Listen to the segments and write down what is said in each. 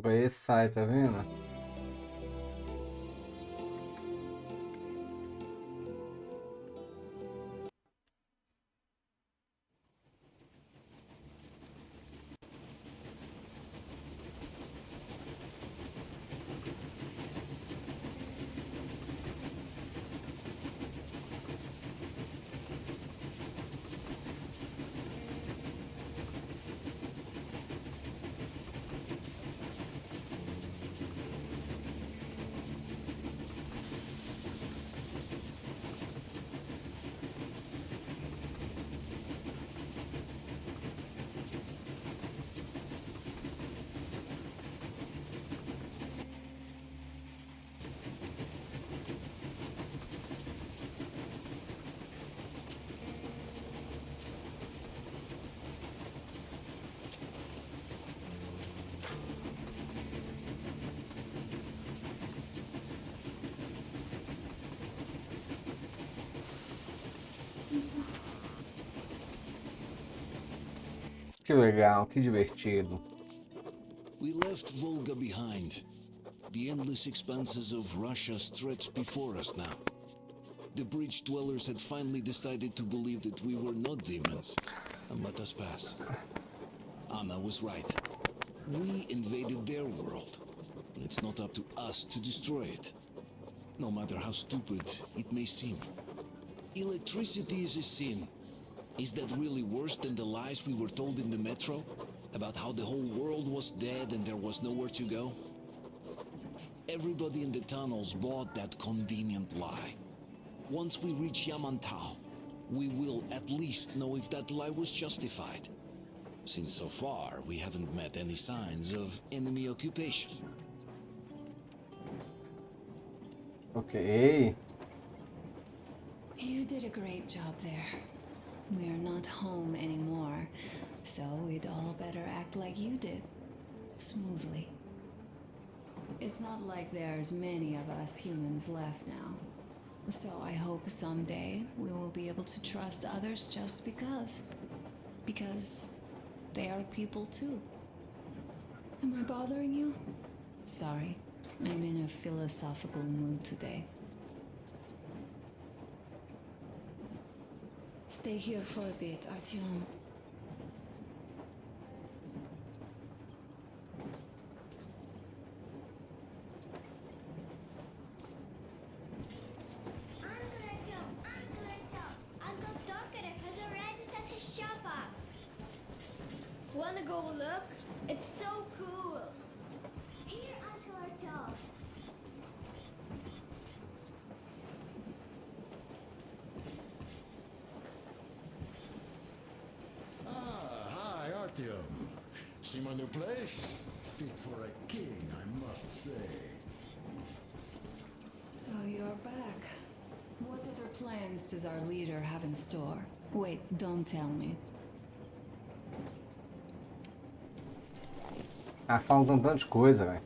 Esse sai, tá vendo? Que legal, que divertido. We left Volga behind. The endless expanses of Russia stretched before us now. The bridge dwellers had finally decided to believe that we were not demons and let us pass. Anna was right. We invaded their world, and it's not up to us to destroy it. No matter how stupid it may seem. Electricity is a sin. Is that really worse than the lies we were told in the metro? About how the whole world was dead and there was nowhere to go? Everybody in the tunnels bought that convenient lie. Once we reach Yamantau, we will at least know if that lie was justified. Since so far, we haven't met any signs of enemy occupation. Ok. You did a great job there. We're not home anymore, so we'd all better act like you did. Smoothly. It's not like there's many of us humans left now. So I hope someday we will be able to trust others just because. Because they are people too. Am I bothering you? Sorry, I'm in a philosophical mood today. Stay here for a bit, Artyom. Uncle Tokarev has already set his shop up. Wanna go look? It's so cool. Here, Uncle Artyom. Hi, Artyom. See my new place? Fit for a king, I must say. So you're back. What other plans does our leader have in store? Wait, don't tell me. Ah, faltam um tanto de coisa, velho.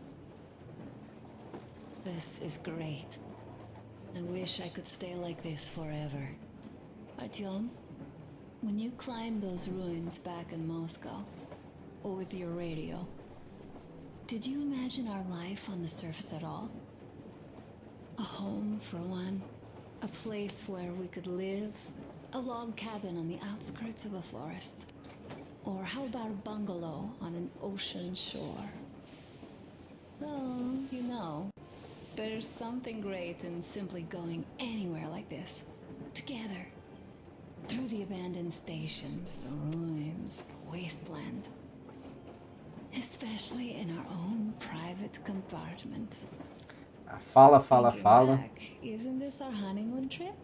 This is great. I wish I could stay like this forever. Artyom, when you climbed those ruins back in Moscow, with your radio, did you imagine our life on the surface at all? A home, for one. A place where we could live. A log cabin on the outskirts of a forest. Or how about a bungalow on an ocean shore? Well, you know, there's something great in simply going anywhere like this. Together. Through the abandoned stations, the ruins, the wasteland. Especially in our own private compartment. Fala, Thinking fala. back, isn't this our honeymoon trip?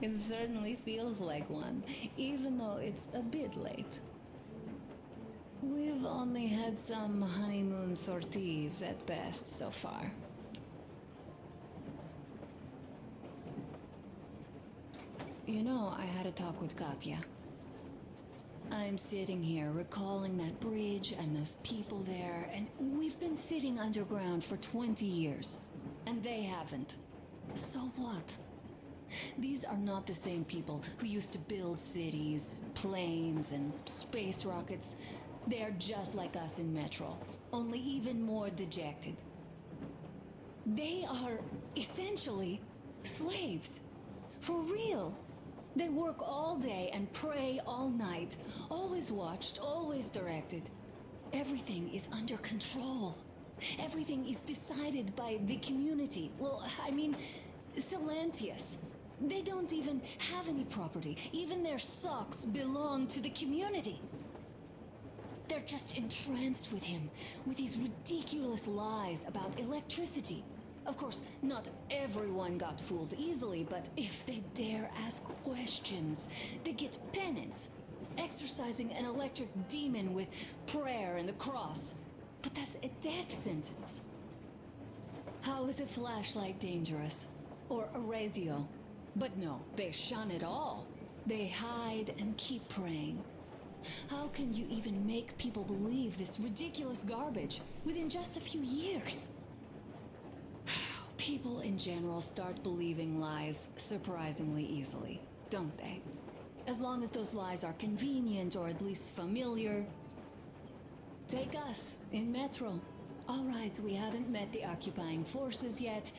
It certainly feels like one, even though it's a bit late. We've only had some honeymoon sorties at best so far. You know, I had a talk with Katya. I'm sitting here recalling that bridge and those people there, and we've been sitting underground for 20 years, and they haven't. So what? These are not the same people who used to build cities, planes, and space rockets They're just like us in Metro, only even more dejected. They are essentially slaves. For real. They work all day and pray all night. Always watched, always directed. Everything is under control. Everything is decided by the community. Well, I mean, Silantius. They don't even have any property. Even their socks belong to the community. They're just entranced with him, with these ridiculous lies about electricity. Of course, not everyone got fooled easily, but if they dare ask questions, they get penance. Exorcising an electric demon with prayer and the cross. But that's a death sentence. How is a flashlight dangerous? Or a radio? But no, they shun it all. They hide and keep praying. How can you even make people believe this ridiculous garbage within just a few years? People in general start believing lies surprisingly easily, don't they? As long as those lies are convenient or at least familiar. Take us, in Metro. All right, we haven't met the occupying forces yet.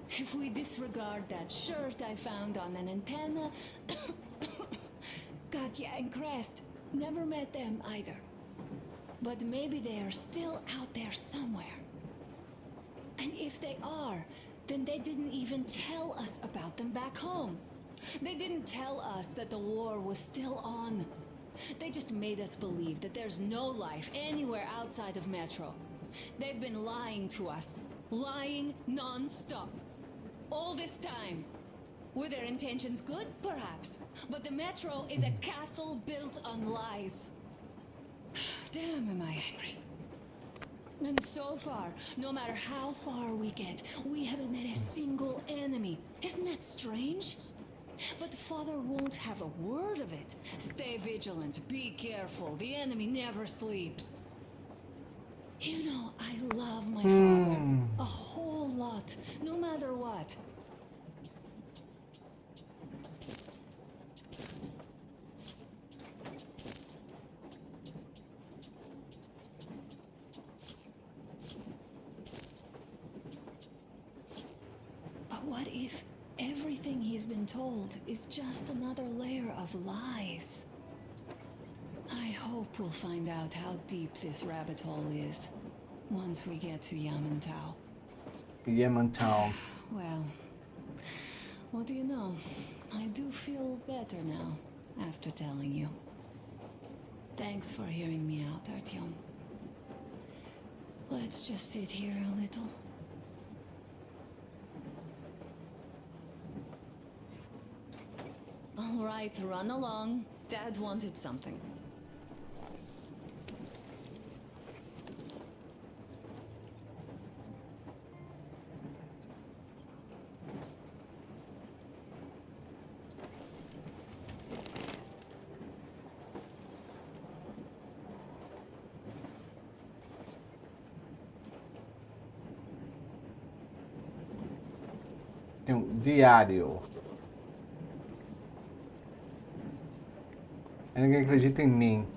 If we disregard that shirt I found on an antenna... Katya and Crest, never met them either. But maybe they are still out there somewhere. And if they are, then they didn't even tell us about them back home. They didn't tell us that the war was still on. They just made us believe that there's no life anywhere outside of Metro. They've been lying to us. Lying non-stop. All this time. Were their intentions good? Perhaps. But the Metro is a castle built on lies. Damn, am I angry. And so far, no matter how far we get, we haven't met a single enemy. Isn't that strange? But Father won't have a word of it. Stay vigilant, be careful, the enemy never sleeps. You know, I love my father. A whole lot, no matter what. But what if everything he's been told is just another layer of lies? I hope we'll find out how deep this rabbit hole is once we get to Yamantau. Yamantau. Well, what do you know? I do feel better now after telling you. Thanks for hearing me out, Artyom. Let's just sit here a little. All right, run along. Dad wanted something. Tem um diário. Ninguém acredita em mim.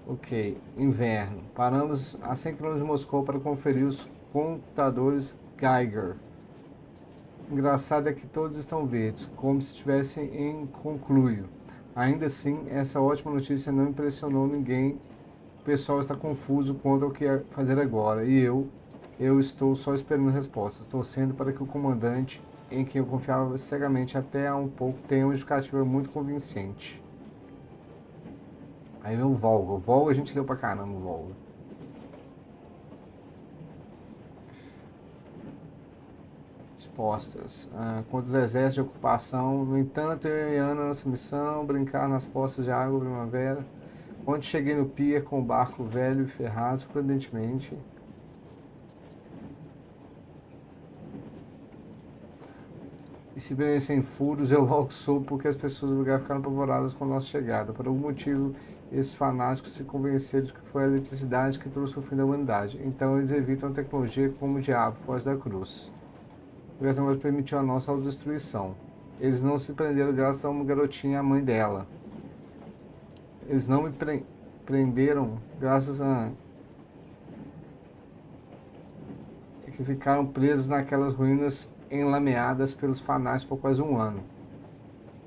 Ok. Inverno. Paramos a 100 km de Moscou para conferir os computadores Geiger. Engraçado é que todos estão verdes, como se estivessem em concluio. Ainda assim, essa ótima notícia não impressionou ninguém. O pessoal está confuso quanto ao que fazer agora. E eu estou só esperando respostas, torcendo para que o comandante, em quem eu confiava cegamente até há um pouco, tenha uma justificativa muito convincente. Aí vem o Volga. O Volga a gente leu pra caramba, o Volga. Respostas. Quanto aos exércitos de ocupação, no entanto, eu e Ana, nossa missão, brincar nas poças de água primavera. Onde cheguei no pier com o barco velho e ferrado, surpreendentemente. E se bem sem furos, eu logo soube porque as pessoas do lugar ficaram apavoradas com a nossa chegada. Por algum motivo, esses fanáticos se convenceram de que foi a eletricidade que trouxe o fim da humanidade. Então eles evitam a tecnologia como o diabo foge da cruz. O negócio permitiu a nossa autodestruição. Eles não se prenderam graças a uma garotinha, a mãe dela. Eles não me prenderam graças a que ficaram presos naquelas ruínas enlameadas pelos fanáticos por quase um ano.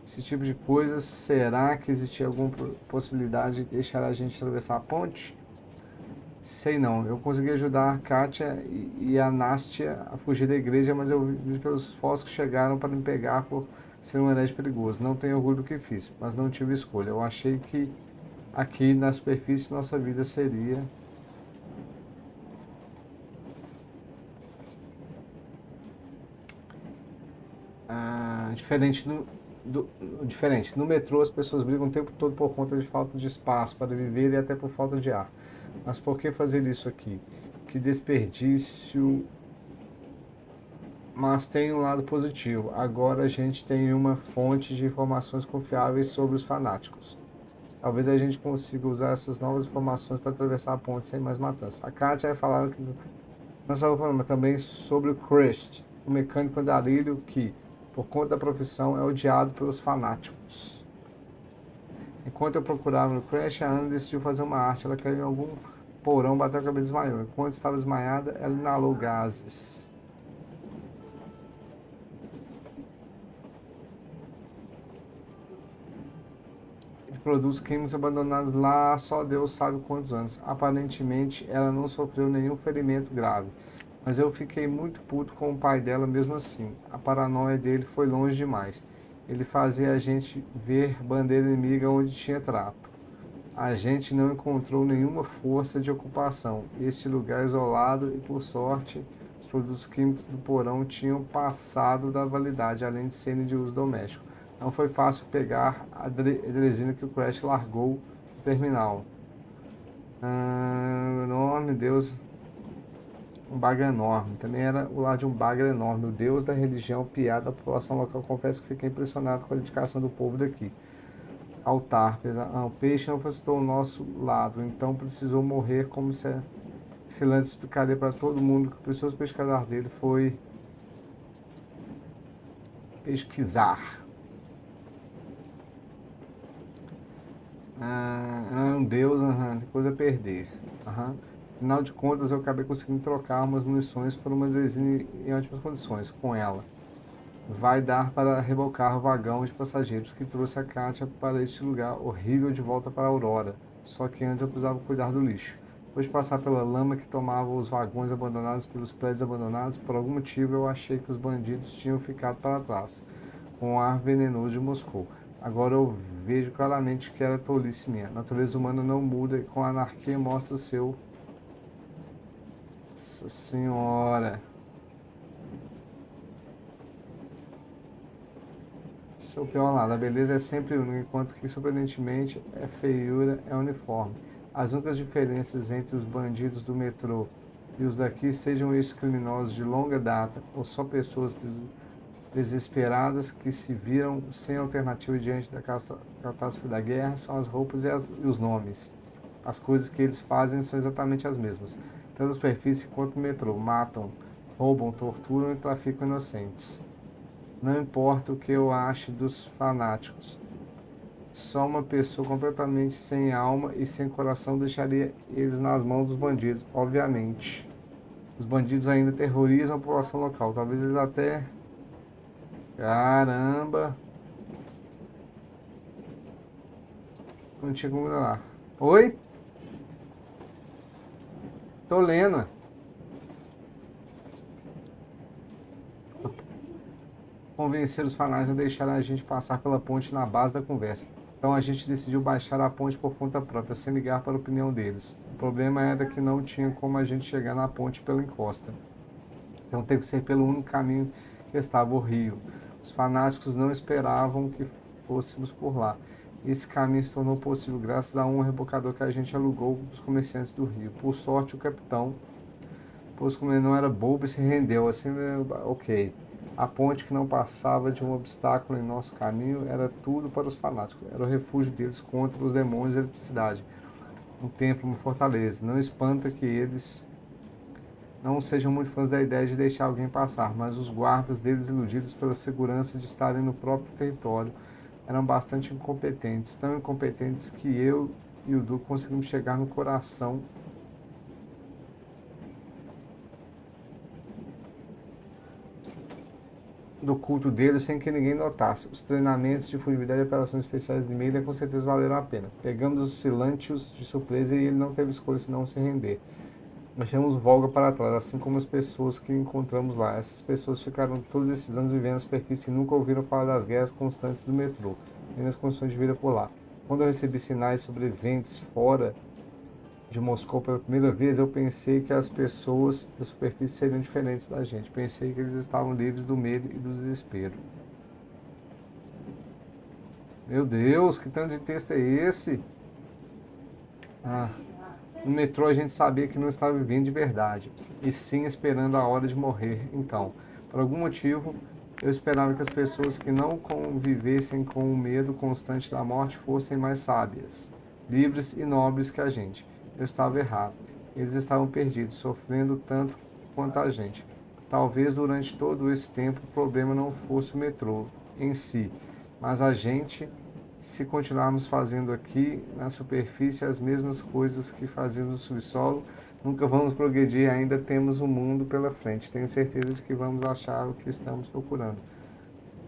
Esse tipo de coisa, será que existia alguma possibilidade de deixar a gente atravessar a ponte? Sei não. Eu consegui ajudar a Kátia e a Nástia a fugir da igreja, mas eu vi pelos fósseis que chegaram para me pegar por ser um herege perigoso. Não tenho orgulho do que fiz, mas não tive escolha. Eu achei que aqui na superfície nossa vida seria diferente diferente. No metrô as pessoas brigam o tempo todo por conta de falta de espaço para viver e até por falta de ar. Mas por que fazer isso aqui? Que desperdício. Mas tem um lado positivo. Agora a gente tem uma fonte de informações confiáveis sobre os fanáticos. Talvez a gente consiga usar essas novas informações para atravessar a ponte sem mais matança. A Katia vai falar que nós estávamos falando também sobre o Christ, o mecânico andarilho que, por conta da profissão, é odiado pelos fanáticos. Enquanto eu procurava no Crash, a Ana decidiu fazer uma arte. Ela caiu em algum porão, bateu a cabeça e desmaiou. Enquanto estava desmaiada, ela inalou gases. De produtos químicos abandonados lá, só Deus sabe quantos anos. Aparentemente, ela não sofreu nenhum ferimento grave. Mas eu fiquei muito puto com o pai dela mesmo assim. A paranoia dele foi longe demais. Ele fazia a gente ver bandeira inimiga onde tinha trapo. A gente não encontrou nenhuma força de ocupação. Este lugar isolado e, por sorte, os produtos químicos do porão tinham passado da validade, além de serem de uso doméstico. Não foi fácil pegar a adresina que o Crash largou no terminal. Enorme Deus, um bagre enorme. Também era o lar de um bagre enorme. O Deus da religião, piada da população local. Confesso que fiquei impressionado com a dedicação do povo daqui. Altar, o peixe não facilitou o nosso lado, então precisou morrer, como se Silante explicaria para todo mundo que o precioso pescador dele foi pesquisar. Era um deus, tem coisa a perder. Afinal de contas, eu acabei conseguindo trocar umas munições por uma resina em ótimas condições com ela. Vai dar para rebocar o vagão de passageiros que trouxe a Kátia para este lugar horrível de volta para a Aurora. Só que antes eu precisava cuidar do lixo. Depois de passar pela lama que tomava os vagões abandonados pelos prédios abandonados, por algum motivo eu achei que os bandidos tinham ficado para trás, com o ar venenoso de Moscou. Agora eu vejo claramente que era tolice minha. A natureza humana não muda e com a anarquia mostra seu... Nossa Senhora... Seu pior lado, a beleza é sempre única, enquanto que, surpreendentemente, a feiura é uniforme. As únicas diferenças entre os bandidos do metrô e os daqui, sejam estes criminosos de longa data ou só pessoas desesperadas que se viram sem alternativa diante da catástrofe da guerra, são as roupas e os nomes. As coisas que eles fazem são exatamente as mesmas. Tanto a superfície quanto o metrô matam, roubam, torturam e traficam inocentes. Não importa o que eu ache dos fanáticos. Só uma pessoa completamente sem alma e sem coração deixaria eles nas mãos dos bandidos, obviamente. Os bandidos ainda terrorizam a população local. Talvez eles até... Caramba! Não tinha como lá. Oi? Tô lendo. Convencer os fanáticos a deixar a gente passar pela ponte na base da conversa. Então a gente decidiu baixar a ponte por conta própria, sem ligar para a opinião deles. O problema era que não tinha como a gente chegar na ponte pela encosta. Então teve que ser pelo único caminho que estava o rio. Os fanáticos não esperavam que fôssemos por lá. Esse caminho se tornou possível graças a um rebocador que a gente alugou dos comerciantes do rio. Por sorte, o capitão, pois como ele não era bobo, e se rendeu. Assim, ok. A ponte que não passava de um obstáculo em nosso caminho era tudo para os fanáticos. Era o refúgio deles contra os demônios da eletricidade. Um templo, uma fortaleza. Não espanta que eles não sejam muito fãs da ideia de deixar alguém passar, mas os guardas deles, iludidos pela segurança de estarem no próprio território, eram bastante incompetentes, tão incompetentes que eu e o Du conseguimos chegar no coração do culto deles sem que ninguém notasse. Os treinamentos de furtividade e operações especiais de Miller com certeza valeram a pena. Pegamos os Silantius de surpresa e ele não teve escolha senão se render. Deixamos Volga para trás, assim como as pessoas que encontramos lá. Essas pessoas ficaram todos esses anos vivendo na superfície e nunca ouviram falar das guerras constantes do metrô, nem das condições de vida por lá. Quando eu recebi sinais sobreviventes fora de Moscou pela primeira vez, eu pensei que as pessoas da superfície seriam diferentes da gente. Pensei que eles estavam livres do medo e do desespero. Meu Deus, que tanto de texto é esse? Ah, no metrô a gente sabia que não estava vivendo de verdade, e sim esperando a hora de morrer. Então, por algum motivo, eu esperava que as pessoas que não convivessem com o medo constante da morte fossem mais sábias, livres e nobres que a gente. Eu estava errado. Eles estavam perdidos, sofrendo tanto quanto a gente. Talvez durante todo esse tempo o problema não fosse o metrô em si, mas a gente, se continuarmos fazendo aqui na superfície as mesmas coisas que fazemos no subsolo, nunca vamos progredir. Ainda temos um mundo pela frente. Tenho certeza de que vamos achar o que estamos procurando.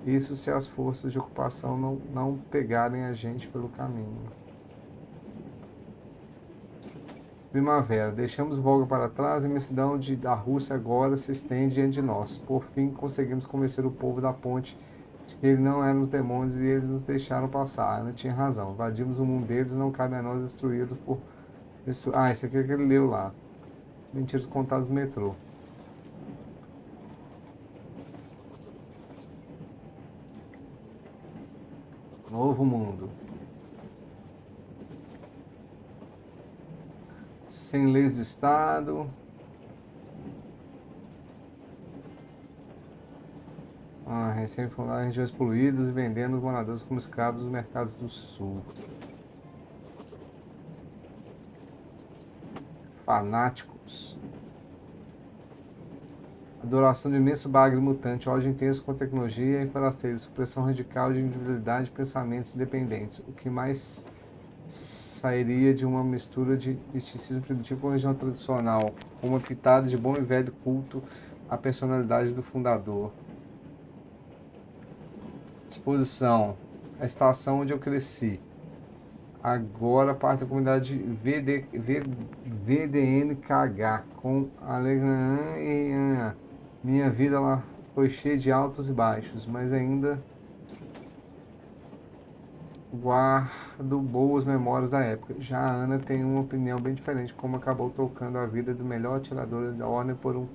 Isso se as forças de ocupação não pegarem a gente pelo caminho. Primavera. Deixamos Volga para trás. A imensidão da Rússia agora se estende diante de nós. Por fim, conseguimos convencer o povo da ponte de que eles não eram os demônios e eles nos deixaram passar. Ana tinha razão. Invadimos o mundo deles, não cabe a nós destruí-los por... Ah, esse aqui é que ele leu lá. Mentiras contadas no metrô. Novo mundo. Sem leis do Estado. Recém-fundadas regiões poluídas e vendendo os moradores como escravos nos mercados do sul. Fanáticos. Adoração do imenso bagre mutante, ódio intenso com tecnologia e forasteiros, supressão radical de individualidade e pensamentos independentes. O que mais sairia de uma mistura de misticismo primitivo com religião tradicional, com uma pitada de bom e velho culto à personalidade do fundador. Exposição. A estação onde eu cresci. Agora parte da comunidade VDNKH, com Alegrã e Ana. Minha vida lá foi cheia de altos e baixos, mas ainda guardo boas memórias da época. Já a Ana tem uma opinião bem diferente, como acabou trocando a vida do melhor atirador da ordem por um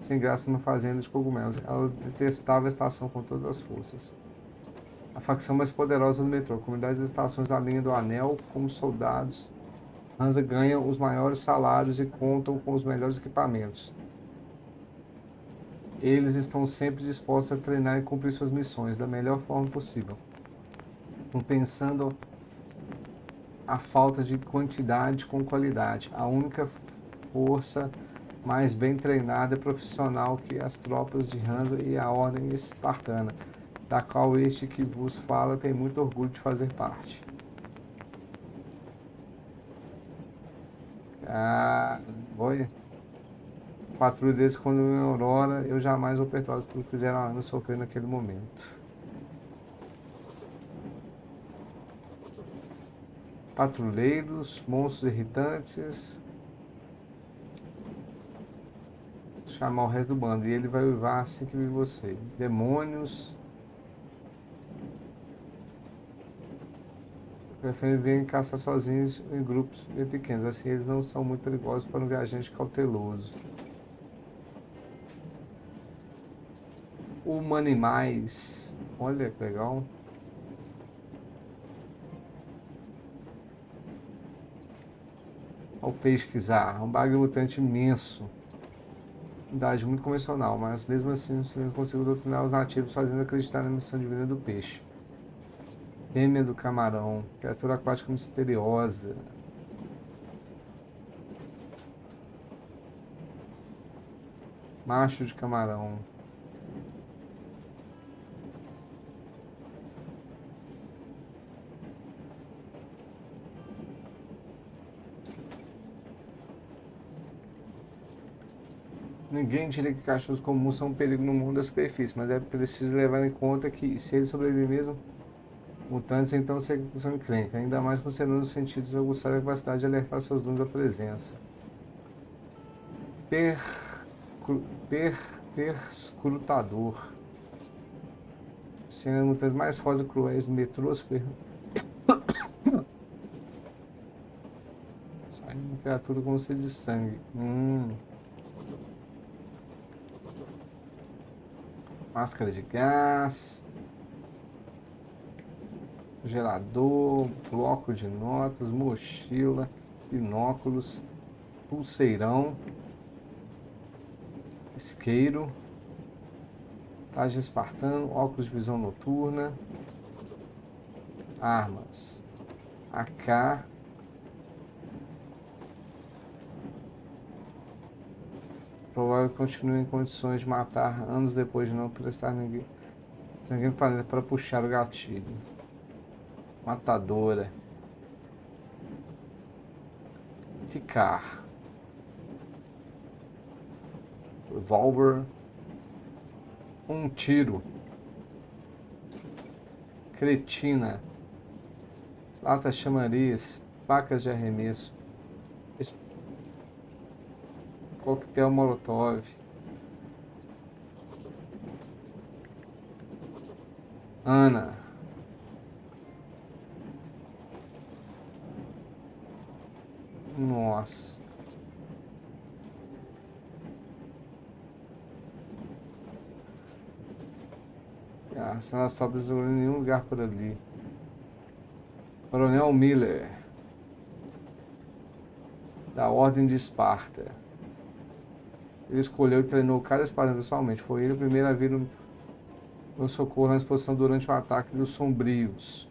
sem graça na fazenda de cogumelos. Ela detestava a estação com todas as forças. A facção mais poderosa do metrô. Comunidades das estações da linha do Anel, como soldados. Hansa ganha os maiores salários e contam com os melhores equipamentos. Eles estão sempre dispostos a treinar e cumprir suas missões da melhor forma possível, compensando a falta de quantidade com qualidade. A única força mais bem treinada e profissional que as tropas de Hansa e a Ordem Espartana, da qual este que vos fala tem muito orgulho de fazer parte. Olha. Patrulha deles quando em Aurora, eu jamais vou perdoar pelo que fizeram a Ana sofrer naquele momento. Patrulheiros, monstros irritantes. Chamar o resto do bando. E ele vai uivar assim que vir você. Demônios. Preferem vir caçar sozinhos em grupos bem pequenos. Assim eles não são muito perigosos para um viajante cauteloso. Humanimais. Olha que legal. Ao pesquisar. Um bagre mutante imenso. Idade muito convencional, mas mesmo assim não conseguiu doutrinar os nativos, fazendo acreditar na missão divina do peixe. Fêmea do camarão. Criatura aquática misteriosa. Macho de camarão. Ninguém diria que cachorros comuns são um perigo no mundo da superfície, mas é preciso levar em conta que, se eles sobreviverem mesmo mutantes, então são encrencas, ainda mais considerando os sentidos aguçados e a capacidade de alertar seus donos da presença. Per... per... Perscrutador. Sendo mutantes mais fortes e cruéis do metrô, sai uma criatura com sede de sangue. Máscara de gás. Gerador, bloco de notas, mochila, binóculos, pulseirão, isqueiro, traje espartano, óculos de visão noturna, armas, AK, provável que continue em condições de matar anos depois de não prestar ninguém para puxar o gatilho. Matadora. Ticar. Revolver. Um tiro. Cretina. Lata chamariz. Facas de arremesso. Coquetel molotov. Ana. Nossa. Senão as tropas não em nenhum lugar por ali. Coronel Miller. Da Ordem de Esparta. Ele escolheu e treinou cada espartano pessoalmente. Foi ele o primeiro a vir no socorro na exposição durante o ataque dos sombrios.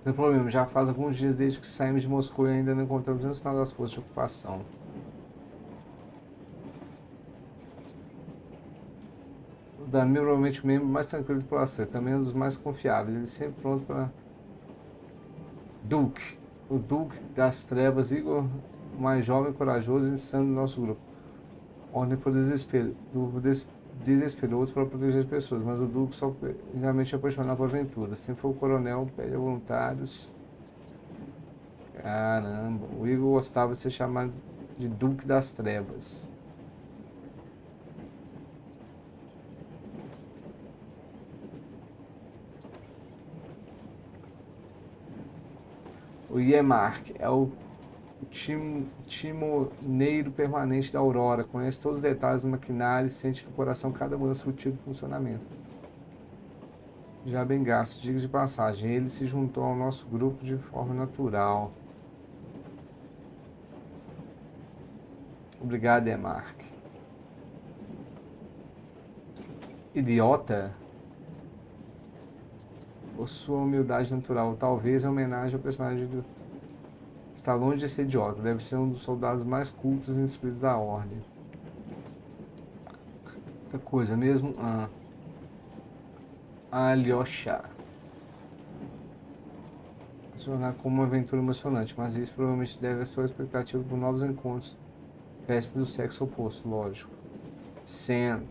Não tem problema, já faz alguns dias desde que saímos de Moscou e ainda não encontramos nenhum sinal das forças de ocupação. O Damir provavelmente o membro mais tranquilo de Polasser, também um dos mais confiáveis, ele sempre pronto para... Duke, o Duque das Trevas, Igor, o mais jovem, corajoso e insano do nosso grupo. Ordem por desespero, desesperoso para proteger as pessoas, mas o Duque só realmente é apaixonado por aventuras. Sempre foi o coronel, pede a voluntários. Caramba, o Igor gostava de ser chamado de Duque das Trevas. O Iemark é o timoneiro permanente da Aurora, conhece todos os detalhes do maquinário e sente no coração cada mudança sutil de funcionamento. Já bem gasto, diga de passagem, ele se juntou ao nosso grupo de forma natural. Obrigado, Iemark. Idiota? Por sua humildade natural, talvez em homenagem ao personagem do... Está longe de ser idiota, deve ser um dos soldados mais cultos e instruídos da Ordem. Outra coisa mesmo... Alyosha. Funcionar como uma aventura emocionante, mas isso provavelmente deve à sua expectativa por novos encontros péssimos do sexo oposto, lógico. Sen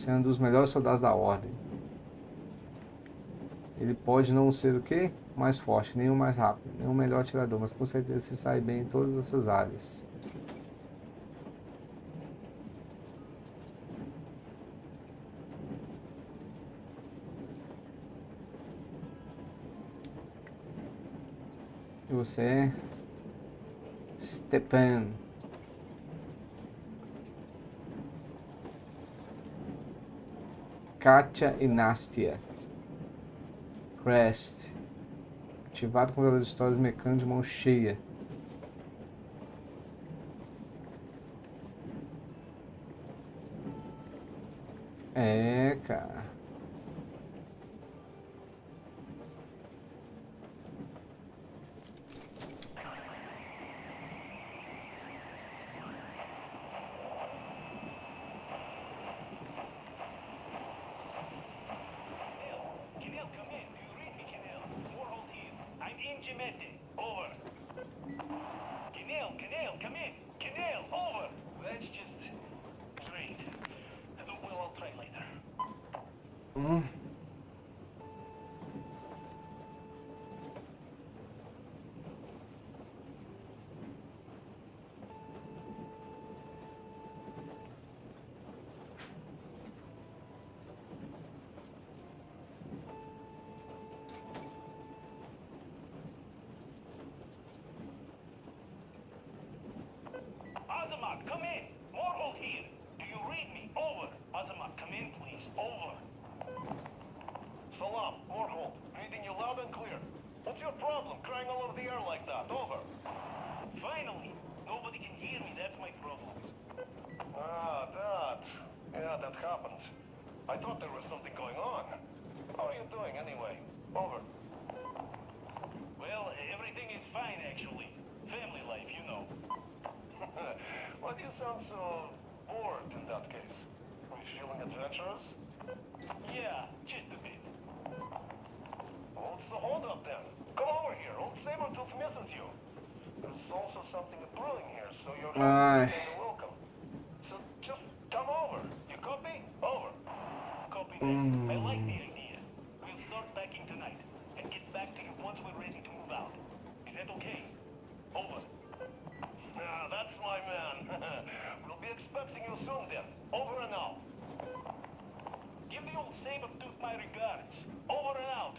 um dos melhores soldados da Ordem. Ele pode não ser o quê? O mais forte, nem o mais rápido, nem o melhor atirador, mas com certeza se sai bem em todas essas áreas. E você é Stepan. Katia e Nastia. Crest. Ativado com valor de histórias mecânicas de mão cheia. É, cara. Emetti, over. Canale, come in. Canale, over. That's just great. Well, I'll try later. Azamat, come in. Morhold here. Do you read me? Over. Azamat, come in, please. Over. Salam, Morhold. Reading you loud and clear. What's your problem, crying all over the air like that? Over. Finally. Nobody can hear me. That's my problem. Ah, that. Yeah, that happens. I thought there was something going on. How are you doing, anyway? Over. Well, everything is fine, actually. Family life, you know. Why do you sound so bored in that case? Are you feeling adventurous? Yeah, just a bit. What's the holdup then? Come over here. Old Sabertooth misses you. There's also something brewing here, so you're kind of welcome. So just come over. You copy? Over. Copy that. I like the idea. We'll start packing tonight and get back to you once we're ready to move out. Is that okay? Over. Ah, that's my man. We'll be expecting you soon then. Over and out. Give the old Sabertooth my regards. Over and out.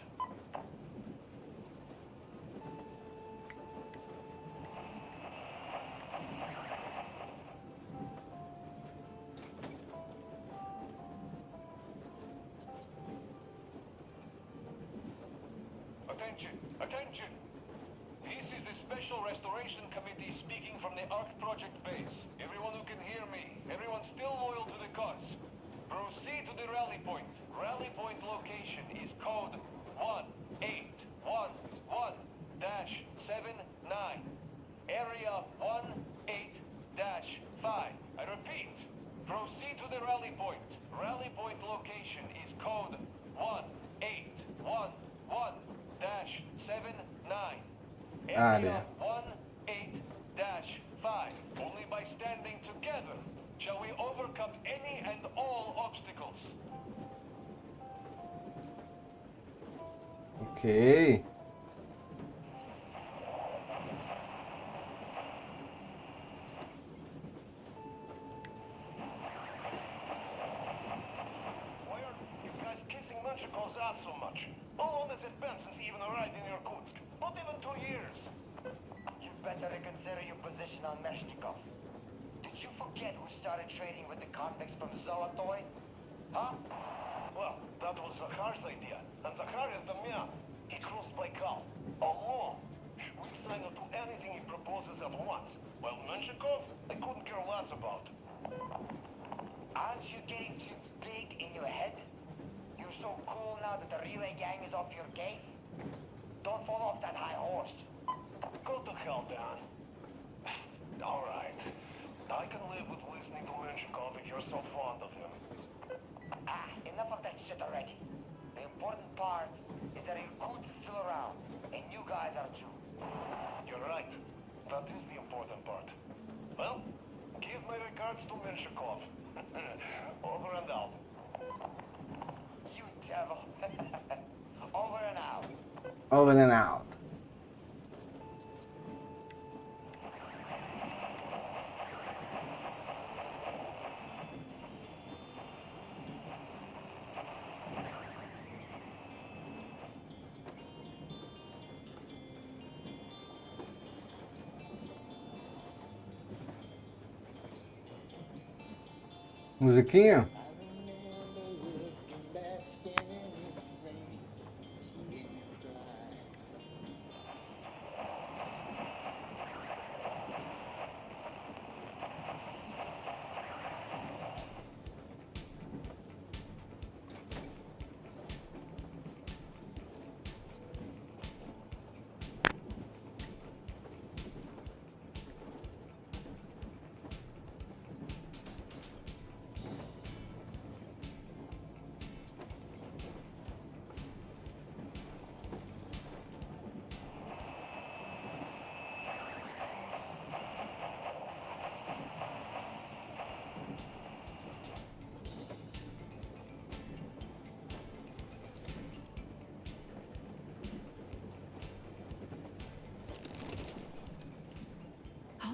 Attention! Attention! This is the Special Restoration Committee speaking from the ARC Project base. Everyone who can hear me, everyone still loyal to the cause, proceed to the rally point. Rally point location is code 1811-79. Area 18-5. I repeat, proceed to the rally point. Rally point location is code 1811-79. Area 18-5. Only by standing together shall we overcome any and all obstacles. Ok. Why are you guys kissing Menchikov's ass so much? How long has it been since he even arrived in Irkutsk? Not even 2 years. You better reconsider your position on Meshnikov. Did you forget who started trading with the convicts from Zolotoy? Huh? Well, that was Zakhar's idea. And Zakhar is the man. He crossed Baikal. Alone. We sign up to anything he proposes at once. While Menshikov, I couldn't care less about. Aren't you getting too big in your head? You're so cool now that the relay gang is off your case? Don't fall off that high horse. Go to hell, Dan. All right. I can live with listening to Menshikov if you're so fond of him. Ah, enough of that shit already. The important part is that Irkut's still around, and you guys are too. You're right. That is the important part. Well, give my regards to Menshikov. Over and out. You devil. Over and out. Over and out. Musiquinha?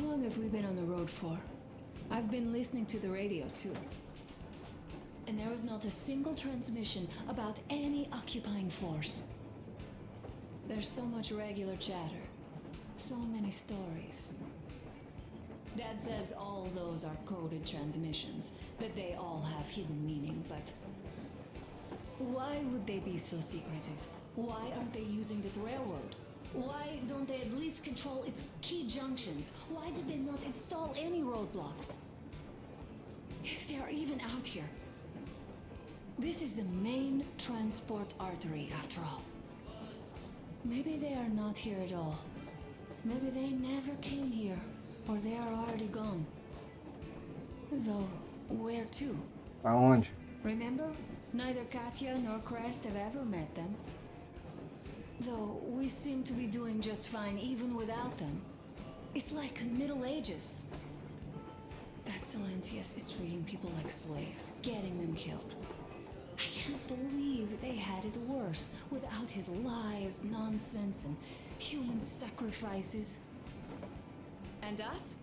long have we been on the road for? I've been listening to the radio too. And there was not a single transmission about any occupying force. There's so much regular chatter. So many stories. Dad says all those are coded transmissions, that they all have hidden meaning, but why would they be so secretive? Why aren't they using this railroad? Why don't they at least control its key junctions? Why did they not install any roadblocks? If they are even out here. This is the main transport artery, after all. Maybe they are not here at all. Maybe they never came here, or they are already gone. Though, where to? Aonde? Remember? Neither Katya nor Crest have ever met them. Though we seem to be doing just fine even without them. It's like Middle Ages. That Silentius is treating people like slaves, getting them killed. I can't believe they had it worse without his lies, nonsense, and human sacrifices. And us?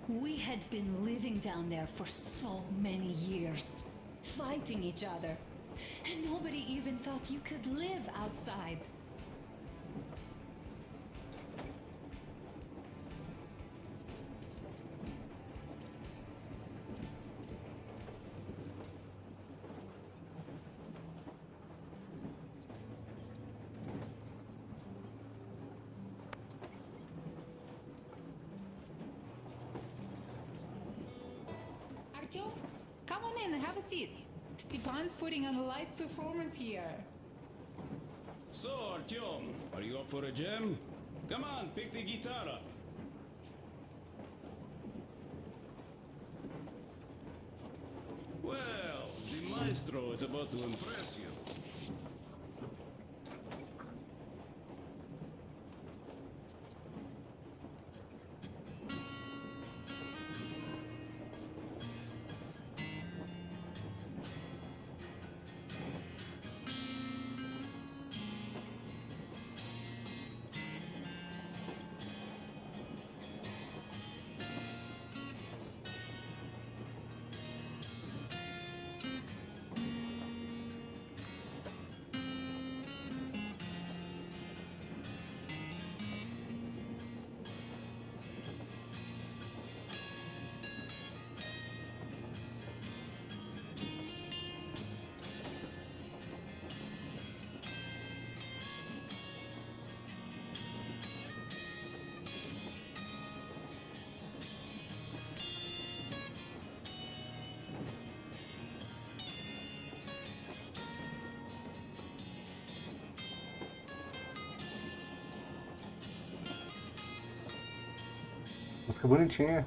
We had been living down there for so many years, fighting each other. And nobody even thought you could live outside. Artyom, come on in and have a seat. Stepan's putting on a live performance here. So, Artyom, are you up for a jam? Come on, pick the guitar up. Well, the maestro is about to impress you. Música bonitinha.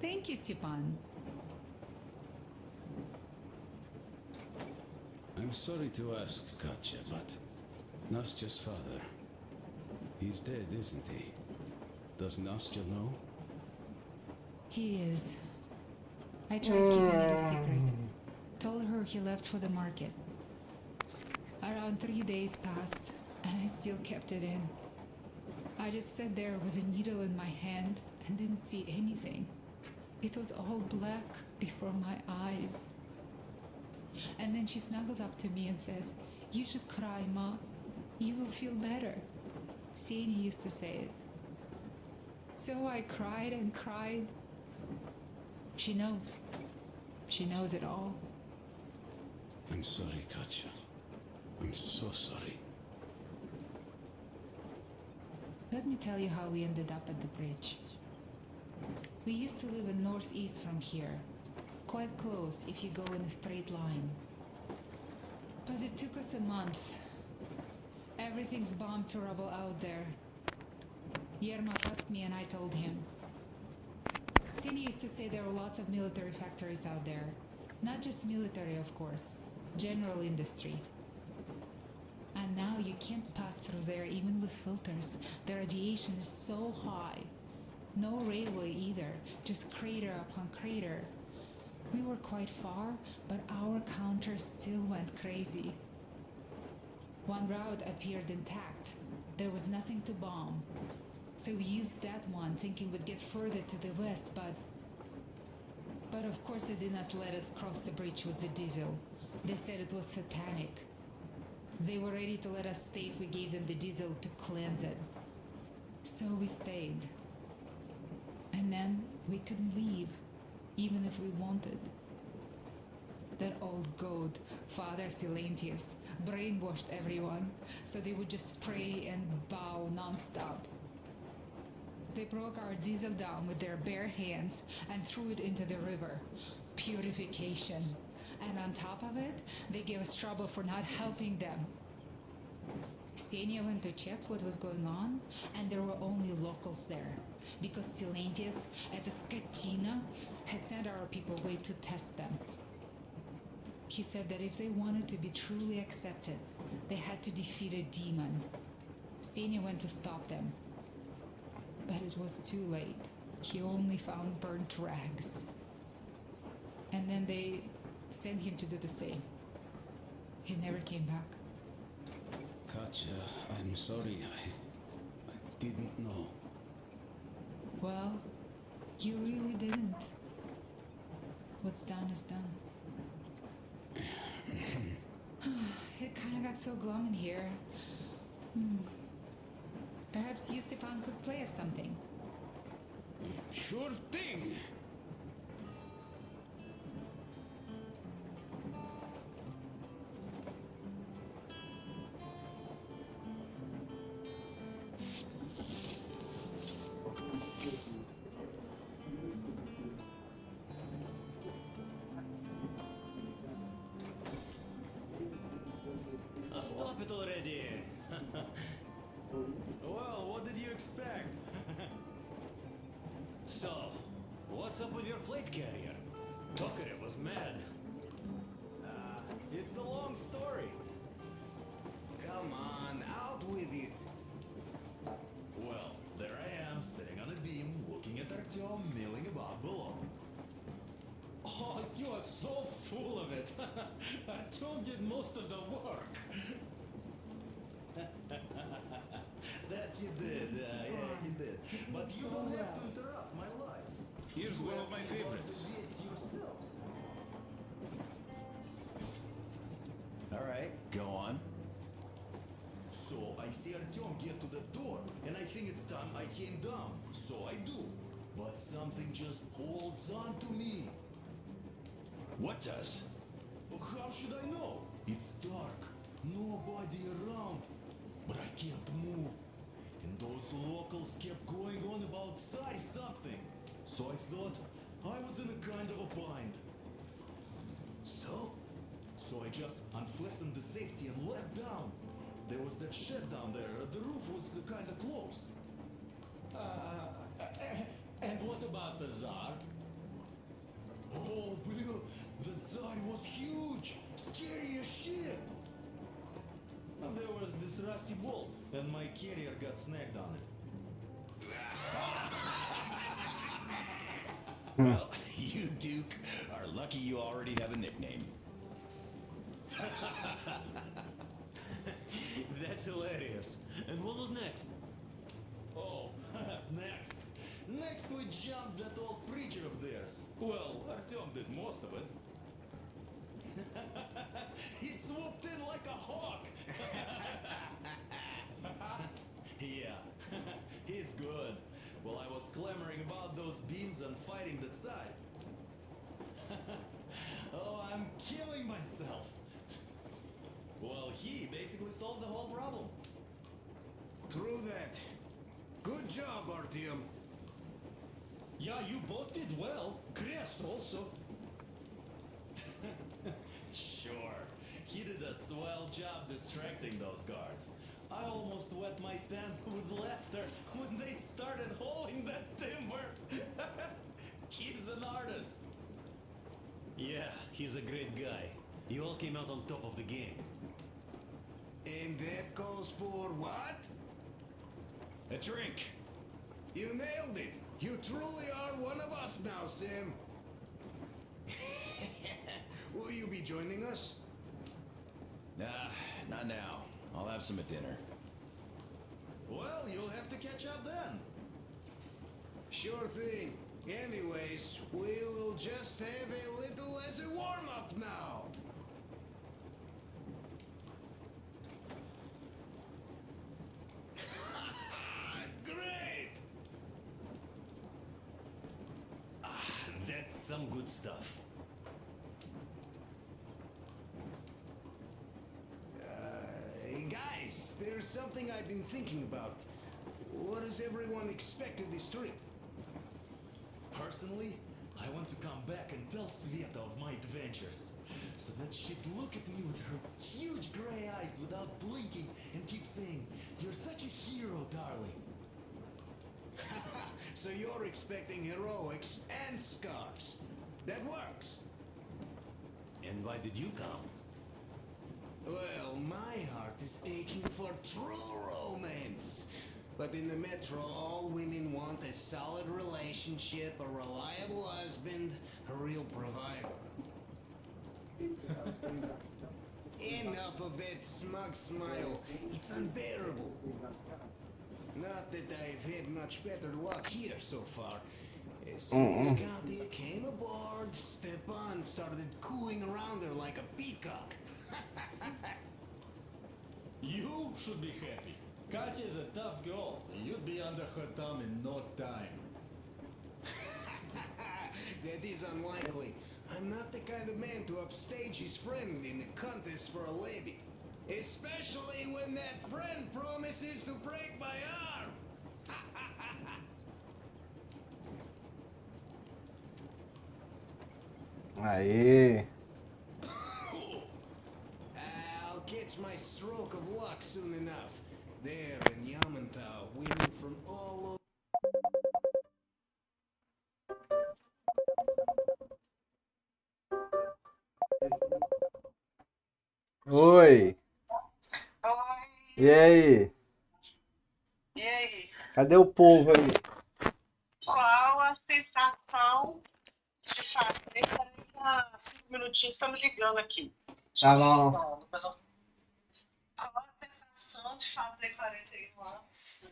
Thank you, Stepan. I'm sorry to ask, Katya, but Nastya's father, he's dead, isn't he? Does Nastya know? He is. I tried keeping it a secret. Told her he left for the market. Around 3 days passed, and I still kept it in. I just sat there with a needle in my hand and didn't see anything. It was all black before my eyes. And then she snuggles up to me and says, "You should cry, Ma. You will feel better." Sini used to say it. So I cried and cried. She knows. She knows it all. I'm sorry, Katya. I'm so sorry. Let me tell you how we ended up at the bridge. We used to live in northeast from here. Quite close if you go in a straight line. But it took us a month. Everything's bombed to rubble out there. Yermak asked me and I told him. Sini used to say there were lots of military factories out there. Not just military, of course. General industry. And now you can't pass through there even with filters. The radiation is so high. No railway either, just crater upon crater. We were quite far, but our counter still went crazy. One route appeared intact. There was nothing to bomb. So we used that one, thinking we'd get further to the west, but of course they did not let us cross the bridge with the diesel. They said it was satanic. They were ready to let us stay if we gave them the diesel to cleanse it. So we stayed. And then we couldn't leave, even if we wanted. That old goat, Father Silentius, brainwashed everyone, so they would just pray and bow non-stop. They broke our diesel down with their bare hands and threw it into the river. Purification. And on top of it, they gave us trouble for not helping them. Xenia went to check what was going on, and there were only locals there, because Silentius at the Skatina had sent our people away to test them. He said that if they wanted to be truly accepted, they had to defeat a demon. Xenia went to stop them. But it was too late. He only found burnt rags. And then they sent him to do the same. He never came back. Katja, I'm sorry. I didn't know. Well, you really didn't. What's done is done. It kind of got so glum in here. Perhaps you, Stepan, could play us something. Sure thing! Stop it already! Well, what did you expect? So, what's up with your plate carrier? Tokarev was mad. It's a long story. Come on, out with it. Well, there I am, sitting on a beam, looking at Artyom milling about below. Oh, you are so full of it. Artyom did most of the work. That you did, yeah, you did. But you don't have to interrupt my lies. Here's You one of asked my me about favorites. the beast yourselves. All right, go on. So I see Artyom get to the door, and I think it's time I came down. So I do. But something just holds on to me. What does? How should I know? It's dark, nobody around, but I can't move. And those locals kept going on about Tsar something. So I thought I was in a kind of a bind. So? So I just unfastened the safety and let down. There was that shed down there. The roof was kind of close. And what about the Tsar? Oh, blue, the Tsar was huge, scary as shit. And there was this rusty bolt, and my carrier got snagged on it. Well, you, Duke, are lucky you already have a nickname. That's hilarious. And what was next? Oh, next. Next we jumped that old preacher of theirs. Well, Artyom did most of it. He swooped in like a hawk. Yeah, he's good. While I was clamoring about those beams and fighting that side. Oh, I'm killing myself. Well, he basically solved the whole problem. True that. Good job, Artyom. Yeah, you both did well. Crest also. Sure. He did a swell job distracting those guards. I almost wet my pants with laughter when they started hauling that timber. He's an artist. Yeah, he's a great guy. You all came out on top of the game. And that calls for what? A drink. You nailed it. You truly are one of us now, Sam. Will you be joining us? Nah, not now. I'll have some at dinner. Well, you'll have to catch up then. Sure thing. Anyways, we will just have a little as a warm-up now. Great! That's some good stuff. Hey guys, there's something I've been thinking about. What does everyone expect of this trip? Personally, I want to come back and tell Sveta of my adventures. So that she'd look at me with her huge gray eyes without blinking and keep saying, "You're such a hero, darling." So you're expecting heroics and scars. That works. And why did you come? Well, my heart is aching for true romance. But in the metro, all women want a solid relationship, a reliable husband, a real provider. Enough of that smug smile. It's unbearable. Not that I've had much better luck here so far. As soon as Katya came aboard, Stepan started cooing around her like a peacock. You should be happy. Katya is a tough girl. You'd be under her thumb in no time. That is unlikely. I'm not the kind of man to upstage his friend in a contest for a lady. Especially when that friend promises to break my arm. Aê! I'll catch my stroke of luck soon enough. There in Yamantau, women from all over. Oi! Oi, E aí? e aí? Cadê o povo aí? Qual a sensação de fazer 45 minutinhos? Está me ligando aqui. Tá bom. Qual a sensação de fazer 41 anos?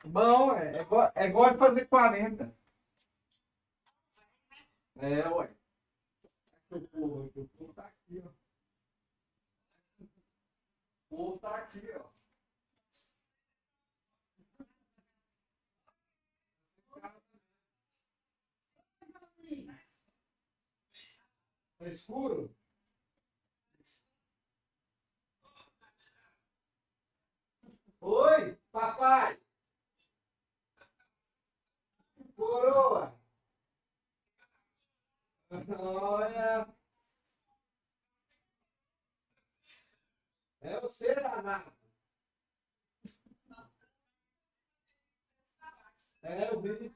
Bom, é igual de fazer 40. É, ué. O povo tá aqui, ó. O povo tá aqui, ó. Tá escuro? Oi, papai! Coroa! Olha! É você, danado! É, eu vi.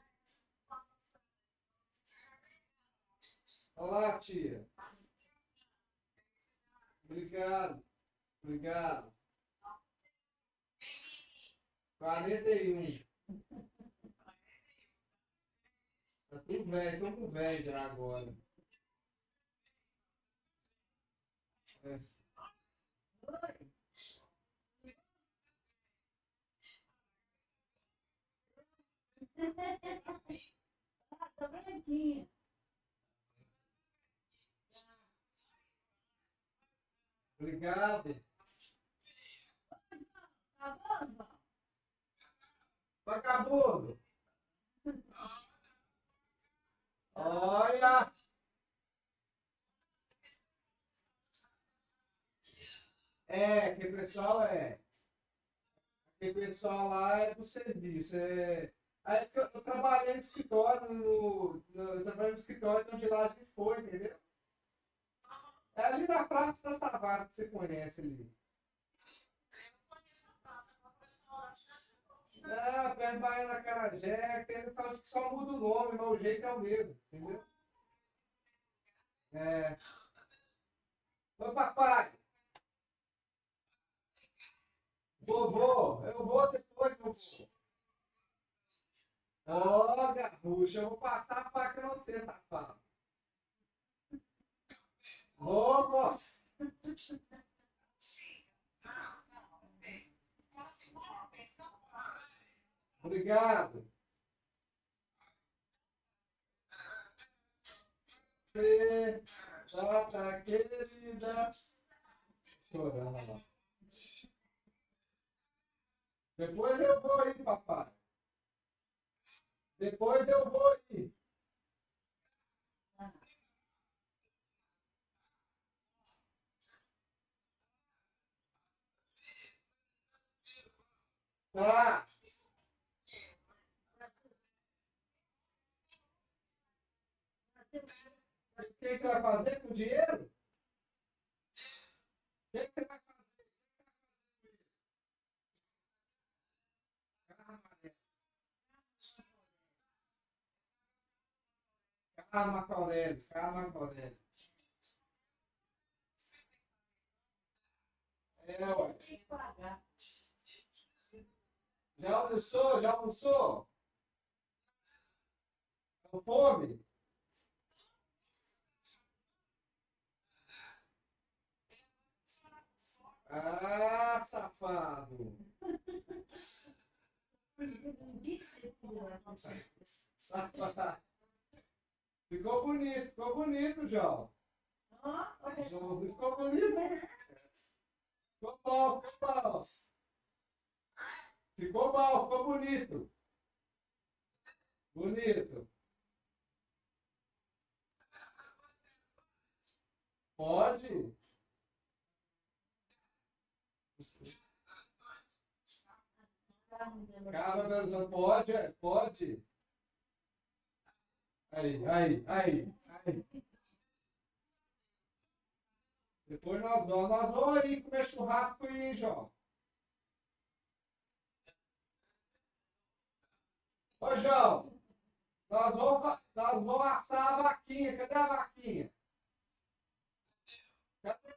Olá, tia. Obrigado. Obrigado. 41. Tá tudo velho, tô com velho já agora. É. Tô branquinha. Obrigado. Vagabundo. Olha. Que pessoal é. Que pessoal lá é do serviço. Aí eu trabalhei no escritório, eu trabalhei no escritório onde lá a gente foi, entendeu? É ali na Praça da Savassi que você conhece ali. Não, perto Bahia da Carajé, tem restaurante que só muda o nome, mas o jeito é o mesmo, entendeu? É. Ô papai, vovô, eu vou depois, vovô. Ó, garrucha, eu vou passar a faca em você, safado. Opa! Obrigado. Data querida. Chorando. Depois eu vou aí, papai. Depois eu vou aí. Tá. O que você vai fazer com o dinheiro? O que você vai fazer? Calma, Aurélio. Calma, Aurélio. É, ué. Já almoçou? Já almoçou? Com fome? Ah, safado. Safado. Ficou bonito, João. Ficou bonito. Ficou bom, ficou bom. Ficou bom, ficou bonito. Bonito. Pode? Calma, meu Deus, pode? Pode? Aí. Depois nós vamos aí comer churrasco aí, João. Ô, João, nós vamos assar a vaquinha. Cadê a vaquinha? Cadê?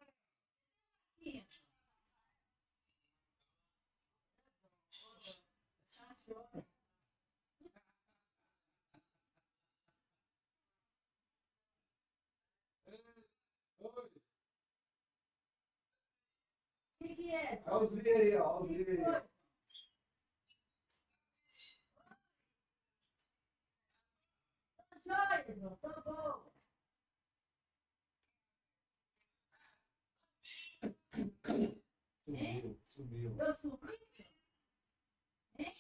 Oi. Olha o Zé aí, ó. O Zé aí. Sumiu. Eu subi? Hein?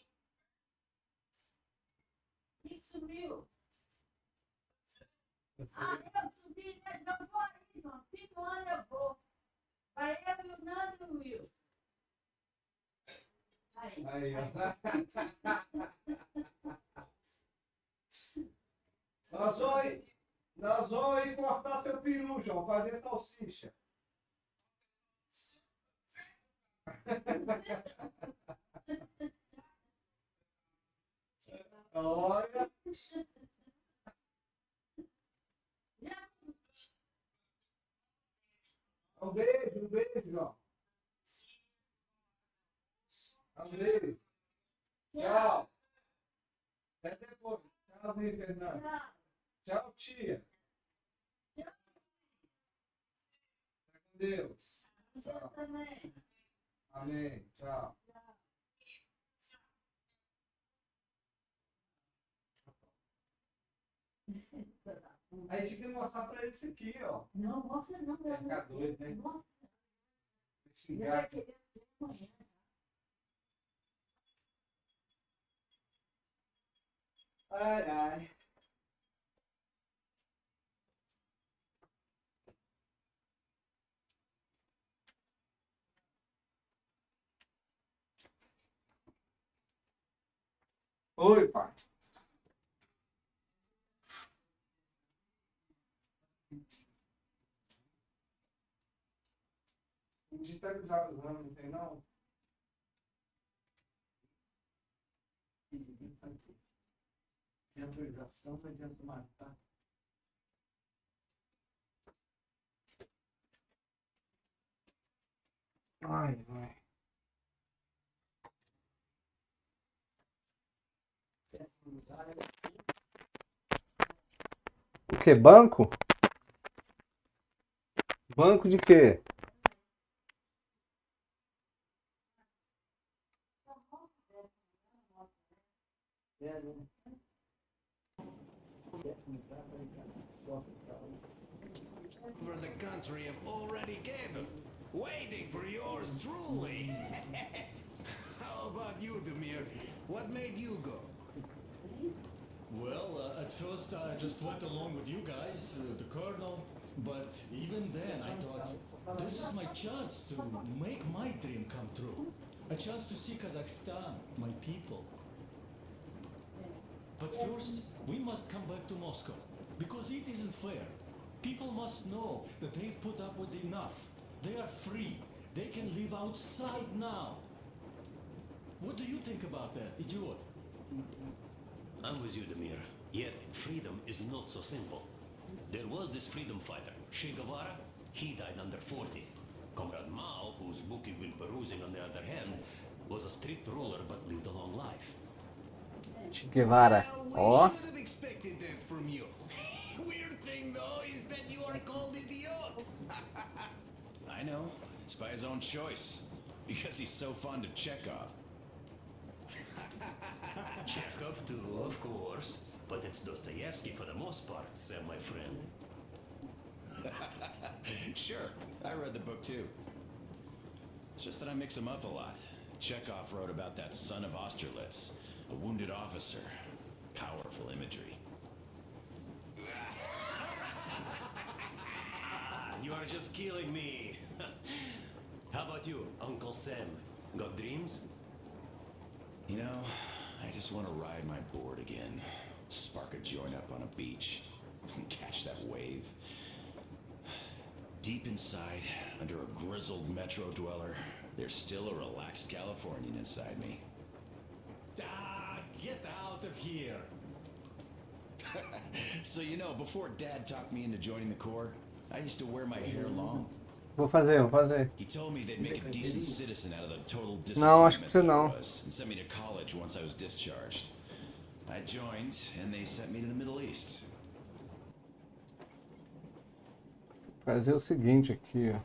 Quem sumiu? Ah, eu subi, né? Eu vou aí, irmão. Fica onde eu vou. Vai eu e o Nando e o Will. Aí, ó. Nós vamos aí cortar seu peru, João. Fazer salsicha. Olha. Um beijo, João. Um beijo. Tchau. Até depois. Tchauzinho, Fernando. Tchau, tia. Fica com Deus. Tchau. Amém. Tchau. Aí tinha que mostrar pra ele isso aqui, ó. Não, mostra não. Vai ficar doido, né? Mostra. Xingar aqui. Ai. Oi, pai. Digitalizar os nomes, não tem não? Tem autorização, não adianta matar. Ai. O que? Banco? Banco de quê? Over the country have already gathered, waiting for yours truly. How about you, Demir? What made you go? Well, at first I just went along with you guys, the colonel. But even then I thought, this is my chance to make my dream come true. A chance to see Kazakhstan, my people. But first, we must come back to Moscow, because it isn't fair. People must know that they've put up with enough. They are free. They can live outside now. What do you think about that, idiot? I'm with you, Demir. Yet, freedom is not so simple. There was this freedom fighter, Che Guevara. He died under 40. Comrade Mao, whose book you've been perusing on the other hand, was a strict ruler but lived a long life. Che Guevara. Well, we should have expected that from you. Weird thing, though, is that you are called idiot. I know. It's by his own choice. Because he's so fond of Chekhov. Chekhov too, of course. But it's Dostoevsky for the most part, Sam, my friend. Sure, I read the book too. It's just that I mix them up a lot. Chekhov wrote about that son of Austerlitz, a wounded officer. Powerful imagery. You are just killing me. How about you, Uncle Sam? Got dreams? You know, I just want to ride my board again. Spark a joint up on a beach. Catch that wave. Deep inside, under a grizzled metro dweller, there's still a relaxed Californian inside me. Ah, get out of here. So you know, before Dad talked me into joining the Corps, I used to wear my hair long. Vou fazer. He told me they'd make a decent citizen out of the total Não, acho que disappointment você that I não. was, and sent me to college once I was discharged. I joined, and they sent me to the Middle East. Fazer o seguinte aqui, ó.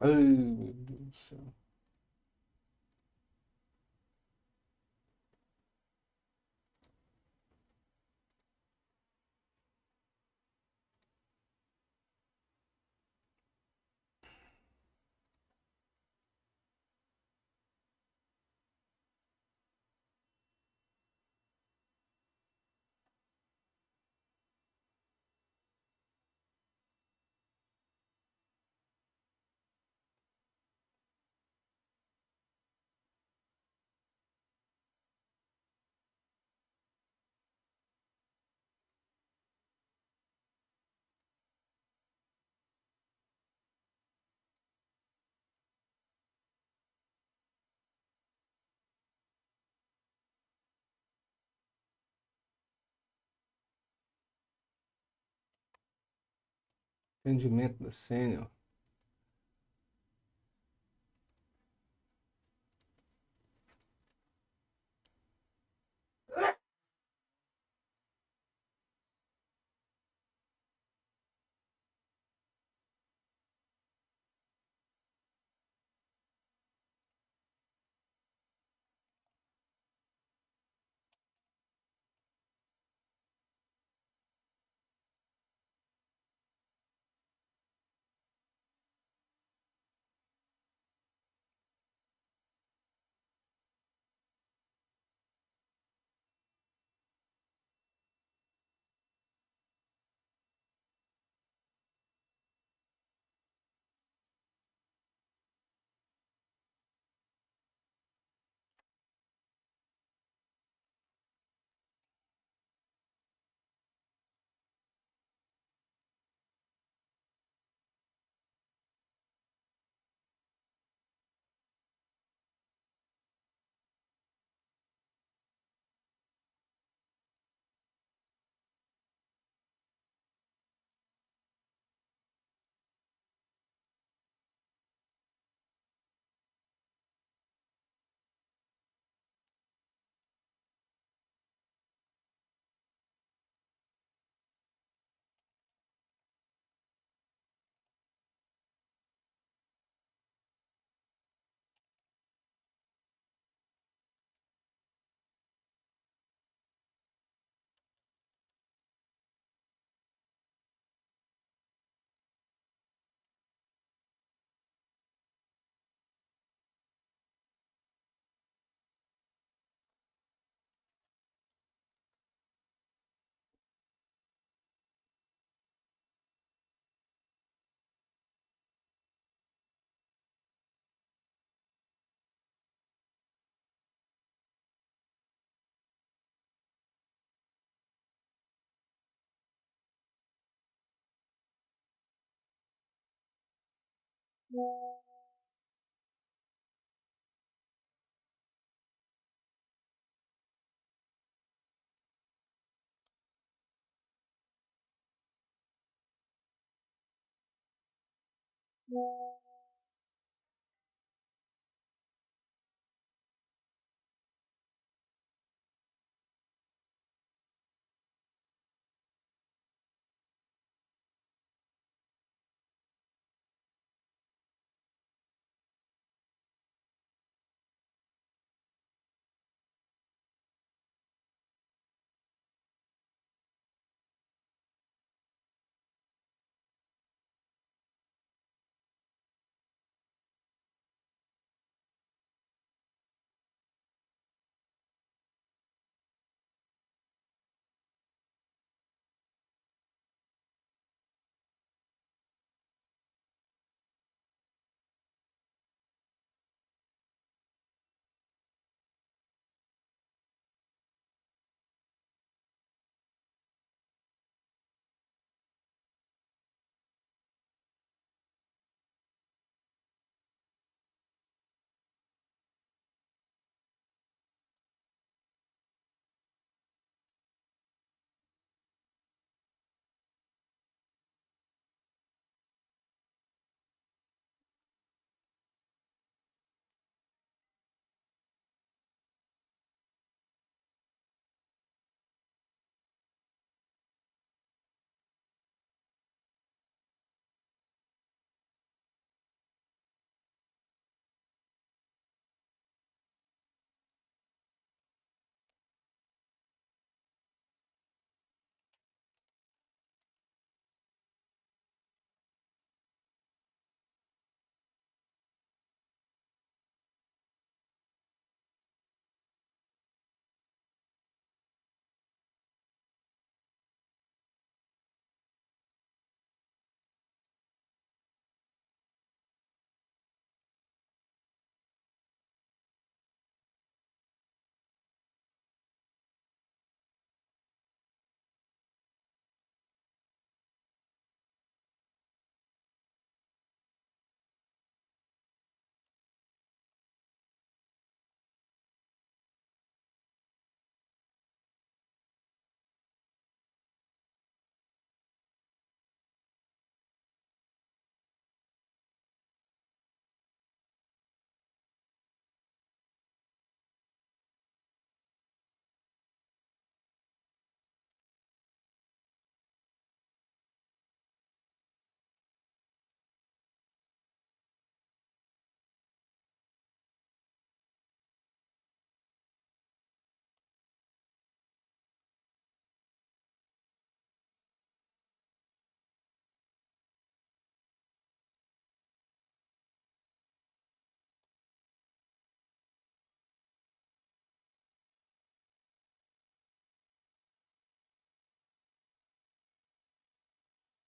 Ai, meu Deus do céu. Entendimento da sênior.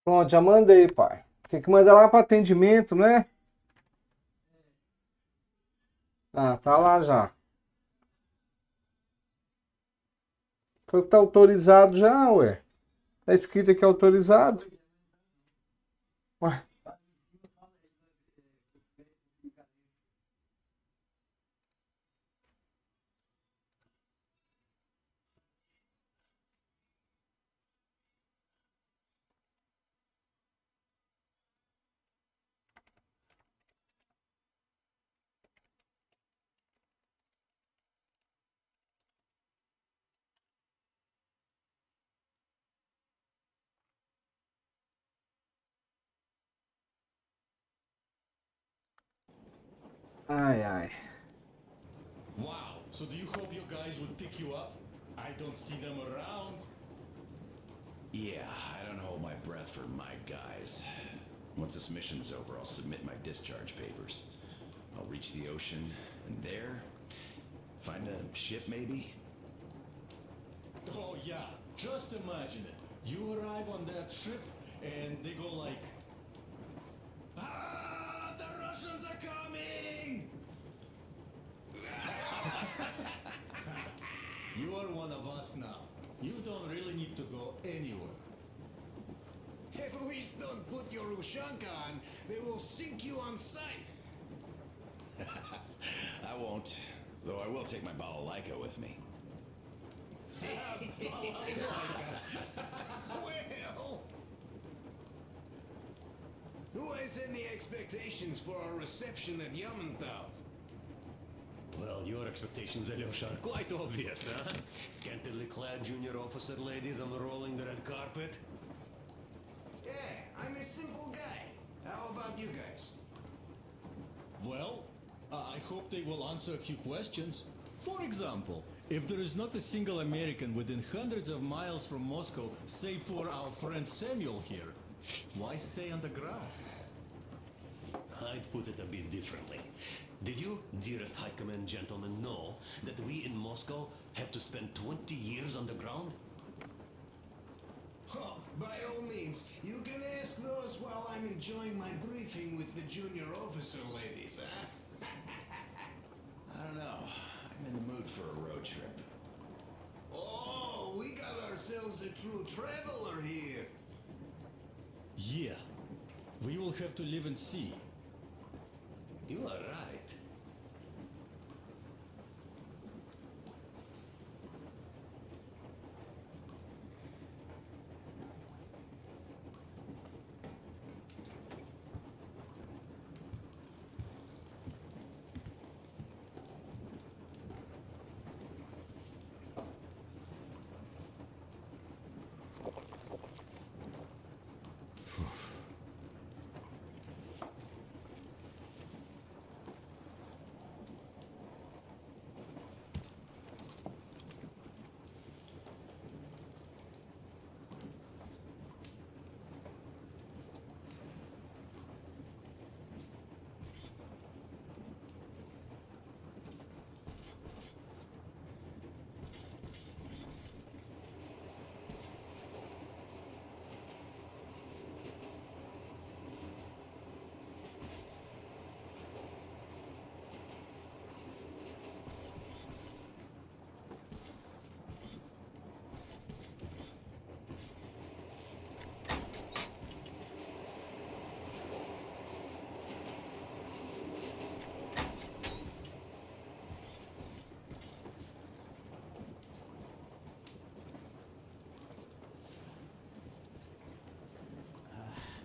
Pronto, já mandei, pai. Tem que mandar lá para atendimento, né? Ah, tá lá já. Foi que tá autorizado já, ué. Tá escrito aqui autorizado. Ué. Ai, ai. Wow, so do you hope your guys would pick you up? I don't see them around. Yeah, I don't hold my breath for my guys. Once this mission's over, I'll submit my discharge papers. I'll reach the ocean, and there, find a ship maybe? Oh yeah, just imagine it. You arrive on that ship and they go like, "Ah, the Russians are coming!" You are one of us now. You don't really need to go anywhere. At least don't put your Ushanka on, they will sink you on sight. I won't, though I will take my balalaika with me. Well, who has any expectations for our reception at Yamantau? Well, your expectations, Alyosha, are quite obvious, huh? Scantily clad junior officer ladies unrolling the red carpet. Yeah, I'm a simple guy. How about you guys? Well, I hope they will answer a few questions. For example, if there is not a single American within hundreds of miles from Moscow, save for our friend Samuel here, why stay on the ground? I'd put it a bit differently. Did you, dearest High Command gentlemen, know that we in Moscow had to spend 20 years on the ground? Oh, by all means, you can ask those while I'm enjoying my briefing with the junior officer ladies, huh? I don't know. I'm in the mood for a road trip. Oh, we got ourselves a true traveler here. Yeah, we will have to live and see. You are right.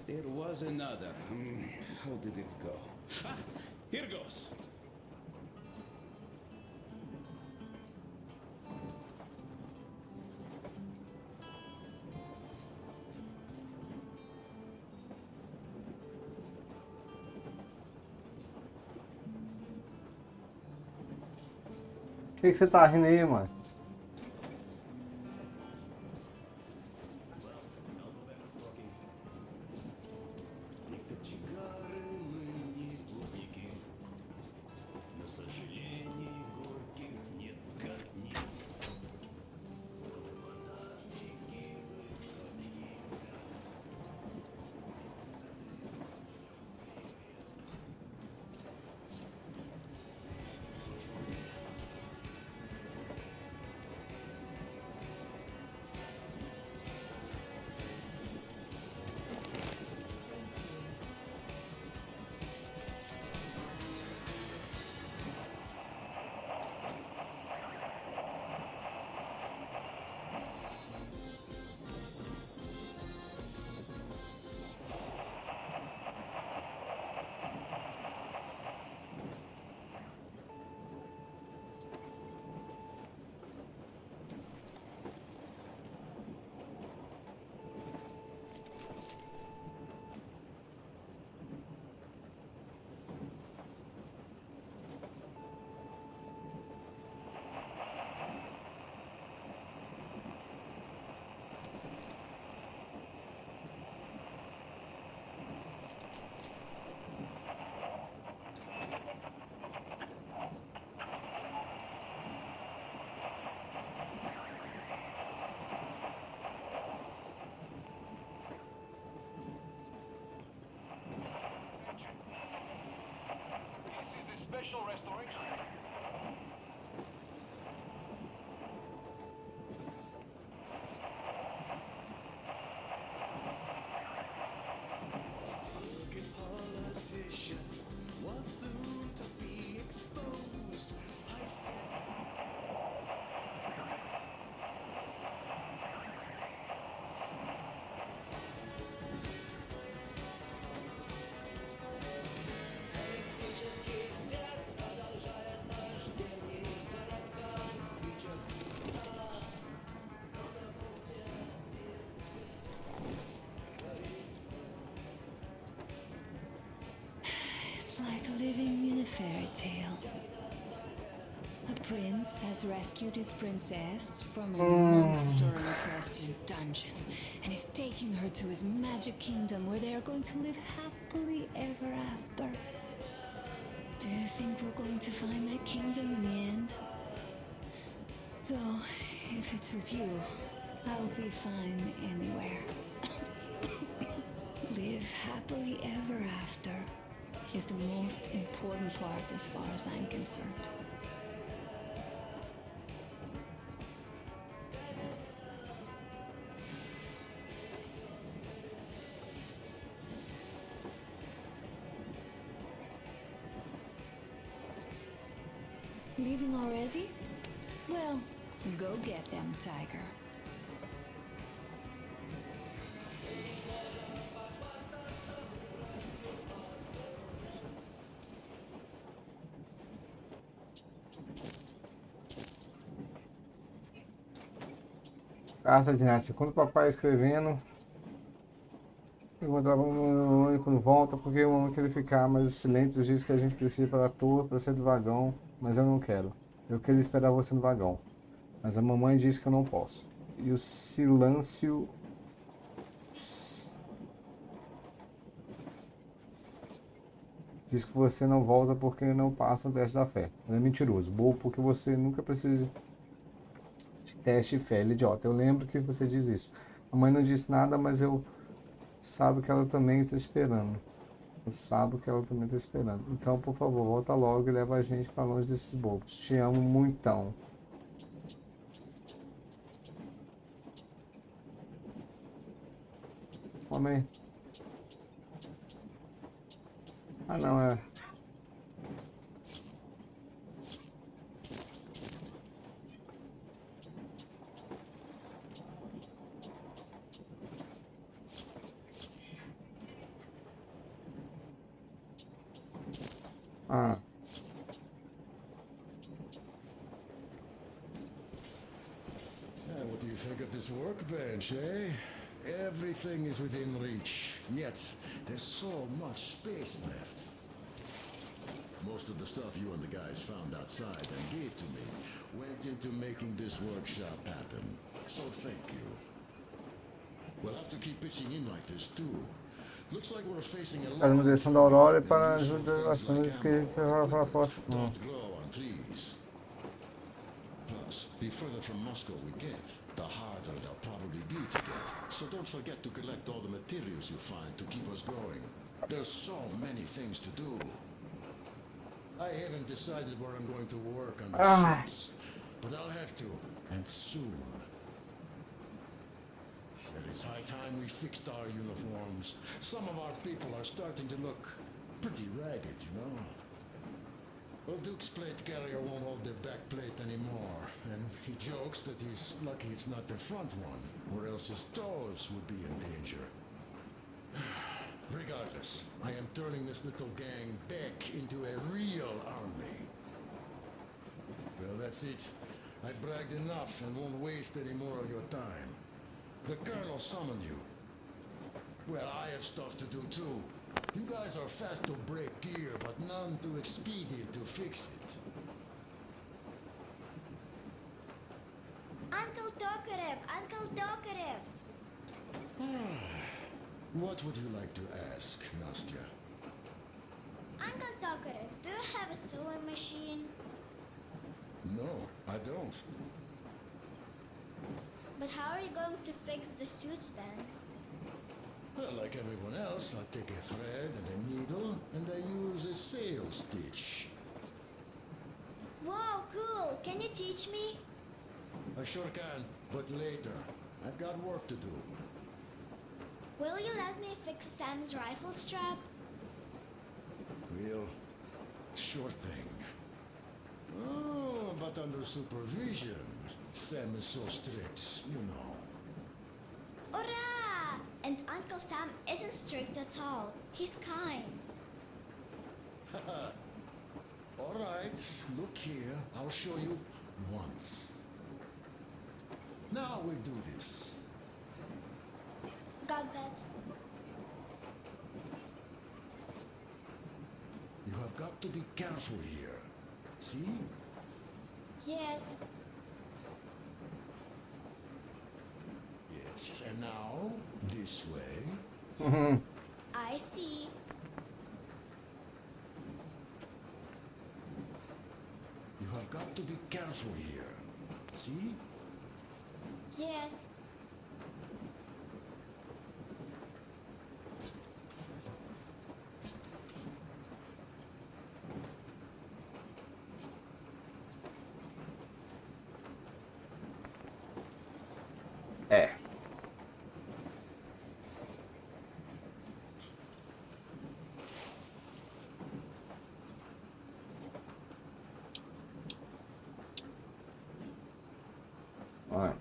There was another. How did it go? Ah, here goes. Por que você tá rindo aí, mano? Special restoration. has rescued his princess from a monster-infested dungeon and is taking her to his magic kingdom where they are going to live happily ever after. Do you think we're going to find that kingdom in the end? Though, if it's with you, I'll be fine anywhere. Live happily ever after is the most important part as far as I'm concerned. Leaving already? Well, go get them, Tiger. Carta de Nasty. Quando o papai escrevendo, eu encontrava um mamãe quando volta, porque o mamãe quer ficar, mas o silêncio diz que a gente precisa para a toa, para sair do vagão, mas eu não quero. Eu queria esperar você no vagão, mas a mamãe diz que eu não posso. E o silêncio diz que você não volta porque não passa no teste da fé. Ele é mentiroso, bobo, porque você nunca precisa de teste de fé. Ele é idiota. Eu lembro que você diz isso. A mãe não disse nada, mas eu sabe que ela também está esperando. Eu sabe que ela também está esperando. Então, por favor, volta logo e leva a gente para longe desses bobos. Te amo muitão. Homem. Ah, não, é. Ah. What do you think of this workbench, eh? Everything is within reach, yet there's so much space left. Most of the stuff you and the guys found outside and gave to me went into making this workshop happen. So thank you. We'll have to keep pitching in like this too. Looks like we're facing a A lot direção da Aurora e para ajudar as ações que don't grow on trees. Plus, the further from Moscow we get, the harder they'll probably be to get. So don't forget to collect all the materials you find to keep us going. There's so many things to do. I haven't decided where I'm going to work on the ships, but I'll have to, and soon. And it's high time we fixed our uniforms. Some of our people are starting to look pretty ragged, you know. Old Duke's plate carrier won't hold the back plate anymore, and he jokes that he's lucky it's not the front one, or else his toes would be in danger. Regardless, I am turning this little gang back into a real army. Well, that's it. I bragged enough and won't waste any more of your time. The Colonel summoned you. Well, I have stuff to do too. You guys are fast to break gear, but none too expedient to fix it. Uncle Tokarev! Uncle Tokarev! What would you like to ask, Nastya? Uncle Tokarev, do you have a sewing machine? No, I don't. But how are you going to fix the suits then? Well, like everyone else, I take a thread and a needle, and I use a sail stitch. Wow, cool! Can you teach me? I sure can, but later. I've got work to do. Will you let me fix Sam's rifle strap? Well, sure thing. Oh, but under supervision. Sam is so strict, you know. Hurrah! And Uncle Sam isn't strict at all. He's kind. All right, look here. I'll show you once. Now we do this. Got that. You have got to be careful here. See? Yes. Yes, and now this way. Mm-hmm. I see. You have got to be careful here. See? Yes. É. Olha.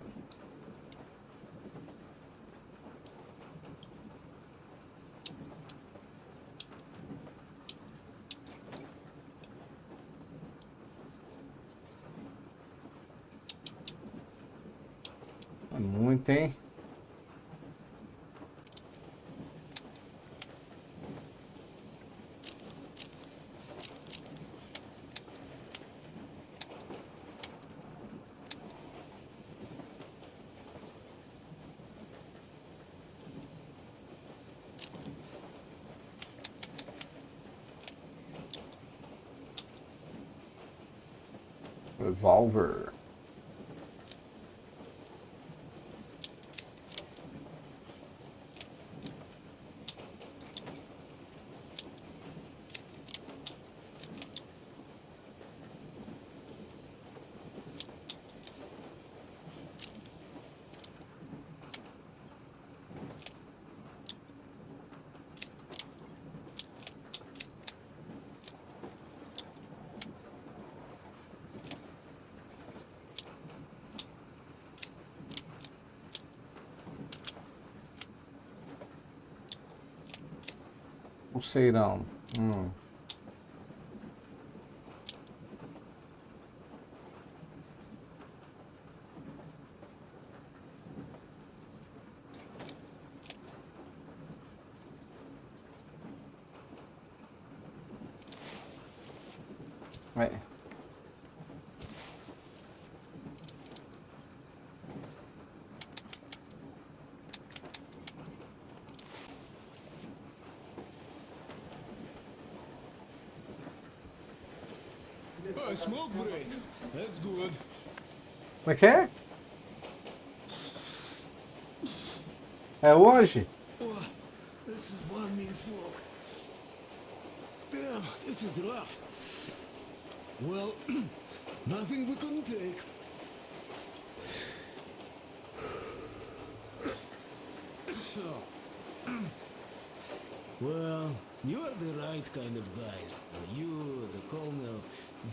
É muito, hein? Revolver. Pulseirão. É. A smoke break. That's good. Como é que é? É hoje? Oh, this is one mean smoke. Damn, this is rough. Well, nothing we couldn't take. Well, you are the right kind of guys. You, the Colonel,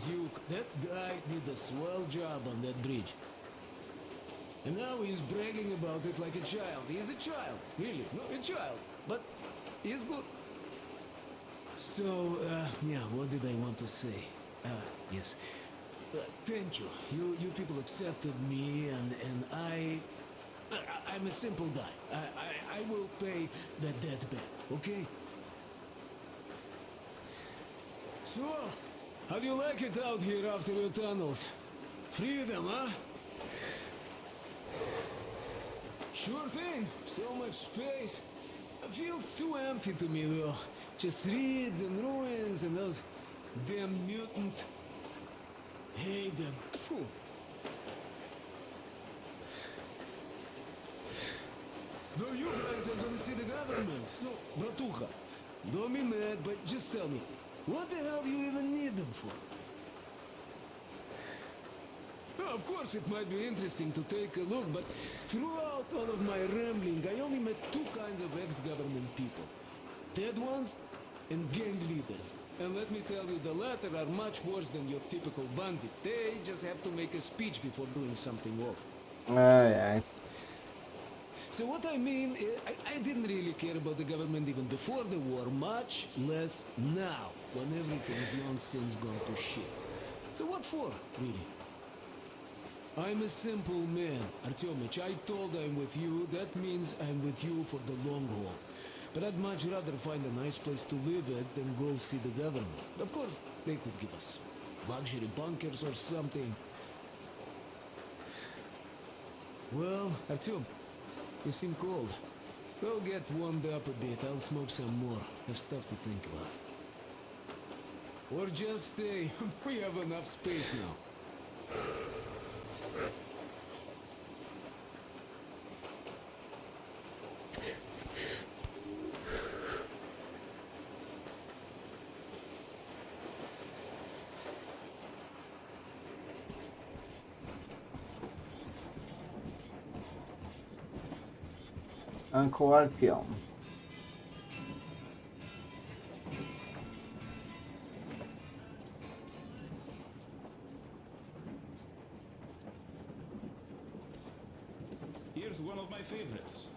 Duke, that guy did a swell job on that bridge. And now he's bragging about it like a child. He is a child, really, no, a child. But he's good. So, yeah, what did I want to say? Yes. Thank you. You people accepted me, and I'm a simple guy. I will pay that debt back, okay? So, how do you like it out here after your tunnels? Freedom, huh? Sure thing. So much space. It feels too empty to me, though. Just reeds and ruins and those damn mutants. Hate them. Phew. No, you guys are gonna see the government. So, Bratuха, don't be mad, but just tell me, what the hell do you even need them for? Well, of course, it might be interesting to take a look, but throughout all of my rambling, I only met two kinds of ex-government people. Dead ones and gang leaders. And let me tell you, the latter are much worse than your typical bandit. They just have to make a speech before doing something awful. Ai, ai. So what I mean, I didn't really care about the government even before the war, much less now, when everything's long since gone to shit. So what for, really? I'm a simple man, Artyomich. I told I'm with you, that means I'm with you for the long haul. But I'd much rather find a nice place to live at than go see the government. Of course, they could give us luxury bunkers or something. Well, Artyom, you seem cold. Go get warmed up a bit. I'll smoke some more. Have stuff to think about. Or just stay. We have enough space now. Uncle Artyom. Here's one of my favorites.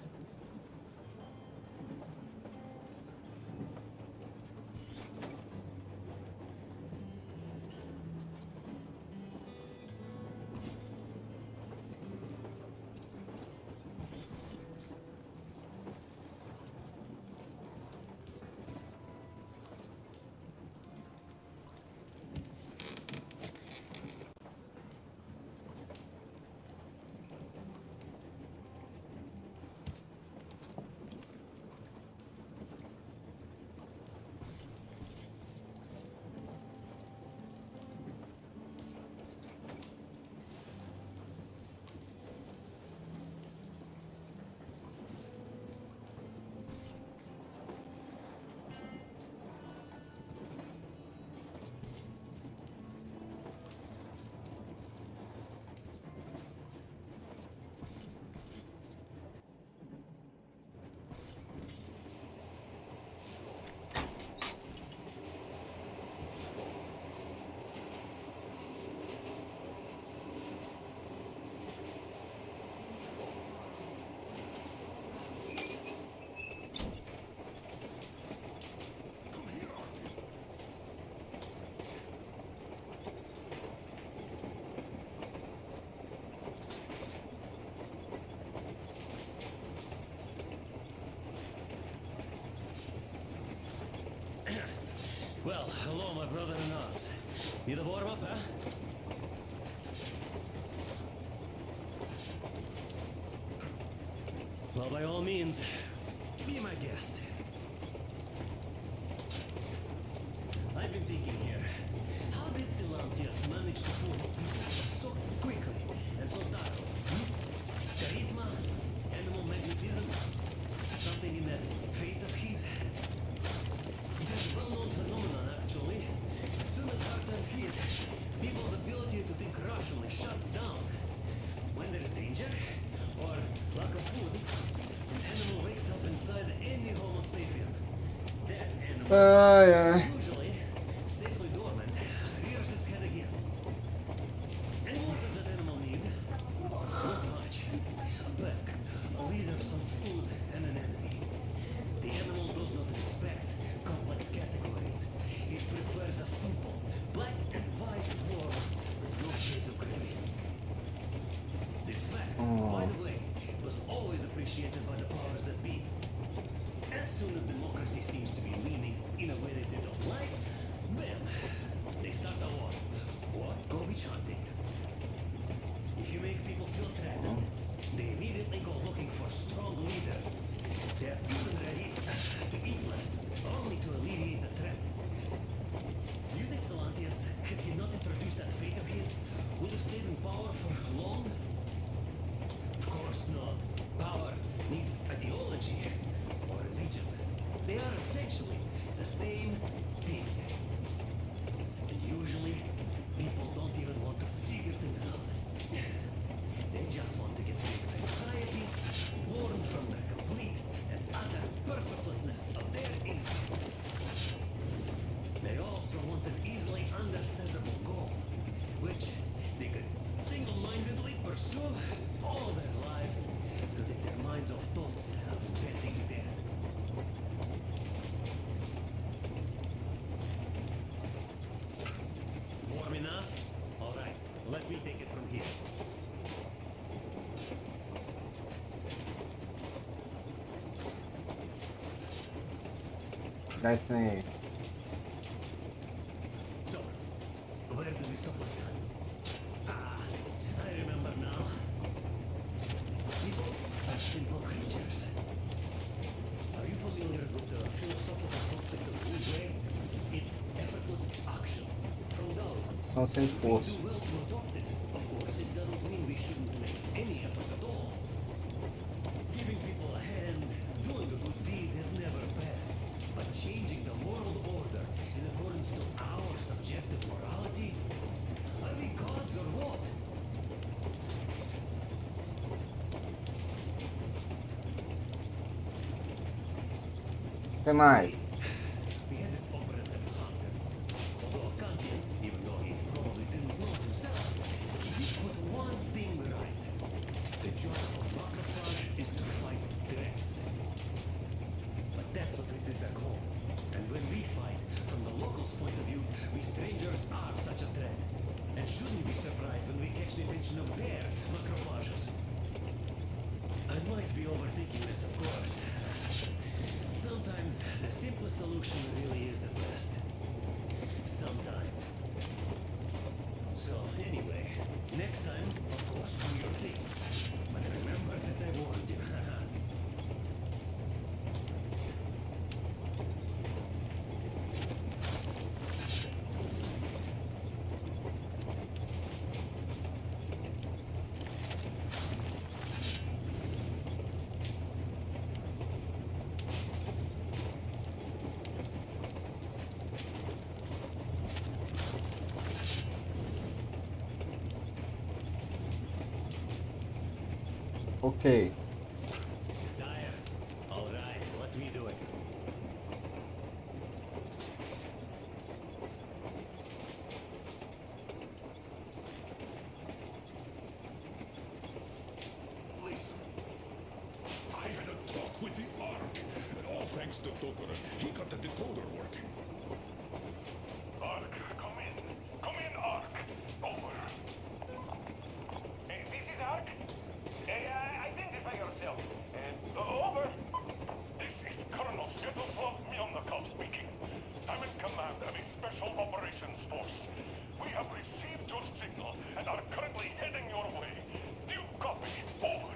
Well, hello, my brother in arms. Need a warm up, huh? Well, by all means, be my guest. I've been thinking here, how did Silantias manage to fool his people so quickly and so thoroughly? Charisma? Animal magnetism? Something in that fate of his? It is a well-known phenomenon, actually. As soon as hard times hit, people's ability to think rationally shuts down. When there's danger, or lack of food, an animal wakes up inside any Homo sapien. That animal, usually safely dormant, rears its head again. And what does that animal need? Not much. A pack, a leader, some food, and an enemy. The animal does not respect complex categories. It prefers a simple, black and white world with no shades of gray. This fact, by the way, was always appreciated by the powers that be. As soon as democracy seems to be leaning in a way that they don't like, bam, they start a war. Or go witch hunting. If you make people feel threatened, they immediately go looking for a strong leader. They're even ready to eat less, only to alleviate the threat. Do you think Silantias, had he not introduced that fate of his, would have stayed in power for long? Of course not. Power needs ideology or religion. They are essentially the same thing. And usually, people don't even want to figure things out. They just want to get rid of anxiety, born from the complete and utter purposelessness of their existence. They also want an easily understandable goal, which they could single-mindedly pursue all their lives to take their minds off thoughts of impending death. Warm enough? All right, let me take it from here. Nice thing. So, where did we stop last time? Ah, I remember now. simple creatures. Are you familiar with the philosophical concept of wu wei? It's effortless action from Taoism. São sem esforço. We do well to adopt it. Of course, it doesn't mean we shouldn't make any effort at all. Giving people a hand, doing a good deed is never bad. But changing the world order in accordance to our subjective morality? Are we gods or what? O que mais? We had this operative hunter. Although Kantian, even though he probably didn't know it himself, he did put one thing right. The job of macrophage is to fight threats. But that's what we did back home. And when we fight, from the locals' point of view, we strangers are such a threat. And shouldn't be surprised when we catch the attention of their macrophages. I might be overthinking this, of course. Sometimes the simplest solution really is the best. Sometimes. So anyway, next time, of course, do your thing. But remember that I warned you. Ok. Dyer, all right, what we doing? Listen, I had a talk with the Ark. All thanks to Tokoran. He got the decoder working. Ark, come in. Come in, Ark. Over. Hey, this is Ark. Identify yourself. Over. This is Colonel Sviatoslav Mylnikov speaking. I'm in command of a special operations force. We have received your signal and are currently heading your way. Do you copy? Over.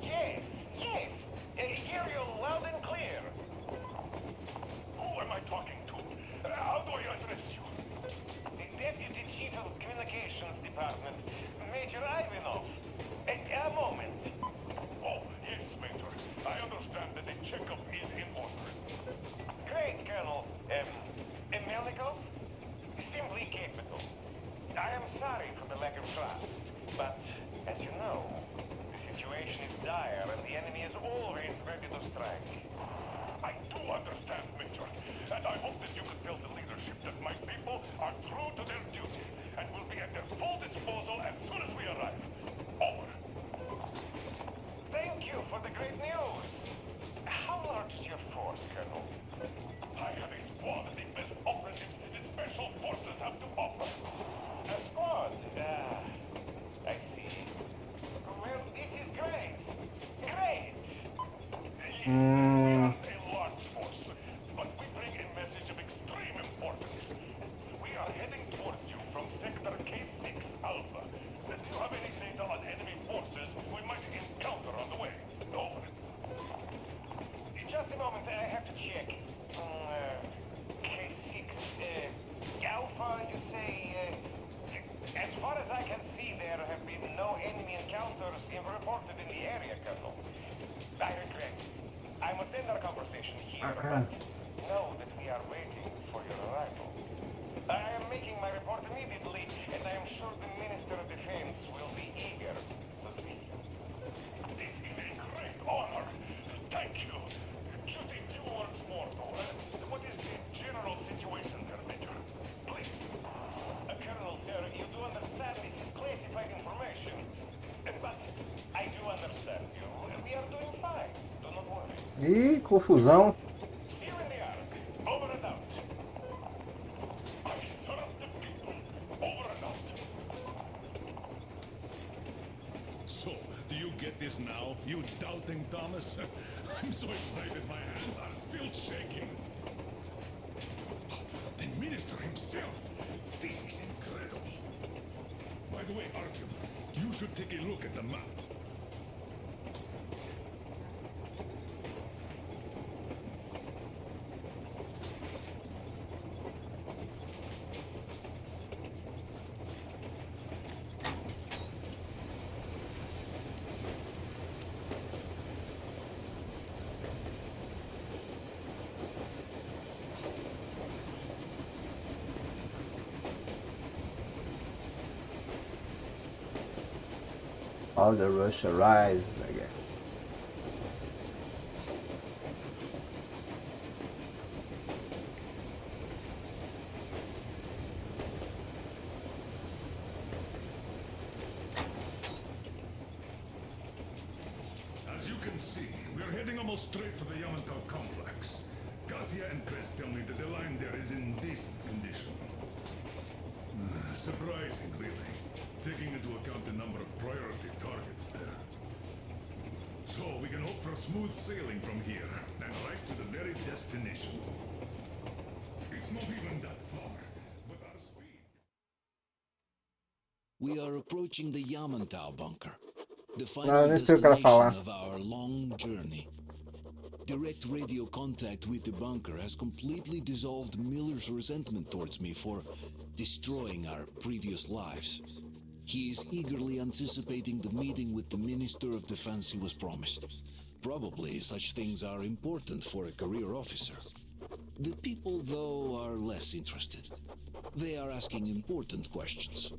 Yes, yes. Hear you loud and clear. Who am I talking to? How do I address you? The Deputy Chief of Communications Department, Major Ivanov. A moment. Oh, yes, Major. I understand that the checkup is in order. Great, Colonel. Melnikov? Simply capable. I am sorry for the lack of trust, but as you know, the situation is dire and the enemy is always ready to strike. I do understand, Major, and I hope that you can tell the leadership that my people are true to their duty and will be at their full disposal as soon as we arrive. Over. Thank you for the great news. How large is your force, Colonel? I have a squad of the best operatives the special forces have to offer. A squad? I see. Well, this is great. Great! Yes, we are a large force, but we bring a message of extreme importance. We are heading towards you from Sector K6 Alpha. Do you have any data on enemy forces we might encounter on the way? Over. Just a moment, I have to check. K6, Alpha, you say, as far as I can see, there have been no enemy encounters reported in the area, Colonel. I regret. I must end our conversation here, but know that we are waiting for your arrival. I am making my report immediately, and I am sure the Minister of Defense will be eager to see you. This is a great honor. Thank you. Just a few words more, though. What is the general situation there, Major? Please. Colonel, sir, you do understand this is classified information. But I do understand you. We are doing fine. Do not worry. Ih, confusão. See you in the Ark. Over and out. I serve the people. Over and out. So, do you get this now, you doubting Thomas? I'm so excited my hands are still shaking. The minister himself. This is incredible. By the way, Artyom, you should take a look at the map. All the Russia rises again. As you can see, we're heading almost straight for the Yamantau complex. Katya and Crest tell me that the line there is in decent condition. Surprising, really, taking into account the number of priority targets there. So we can hope for smooth sailing from here, and right to the very destination. It's not even that far, but our speed... We are approaching the Yamantau bunker, the Não, final nem sei o que ela falar. destination of our long journey. Direct radio contact with the bunker has completely dissolved Miller's resentment towards me for destroying our previous lives. He is eagerly anticipating the meeting with the Minister of Defense he was promised. Probably such things are important for a career officer. The people, though, are less interested. They are asking important questions.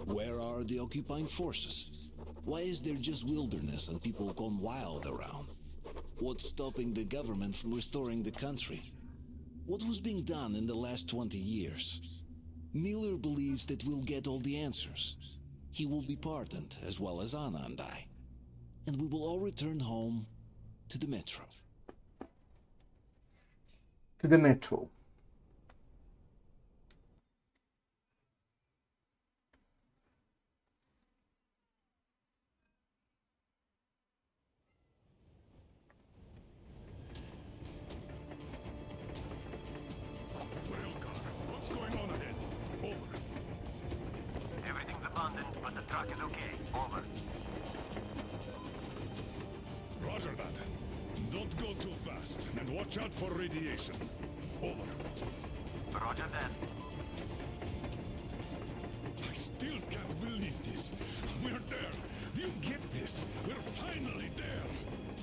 Where are the occupying forces? Why is there just wilderness and people gone wild around? What's stopping the government from restoring the country? What was being done in the last 20 years? Miller believes that we'll get all the answers. He will be pardoned, as well as Anna and I. And we will all return home to the metro. To the metro. What's going on ahead? Over. Everything's abandoned, but the truck is okay. Over. Roger that. Don't go too fast, and watch out for radiation. Over. Roger that. I still can't believe this. We're there. Do you get this? We're finally there.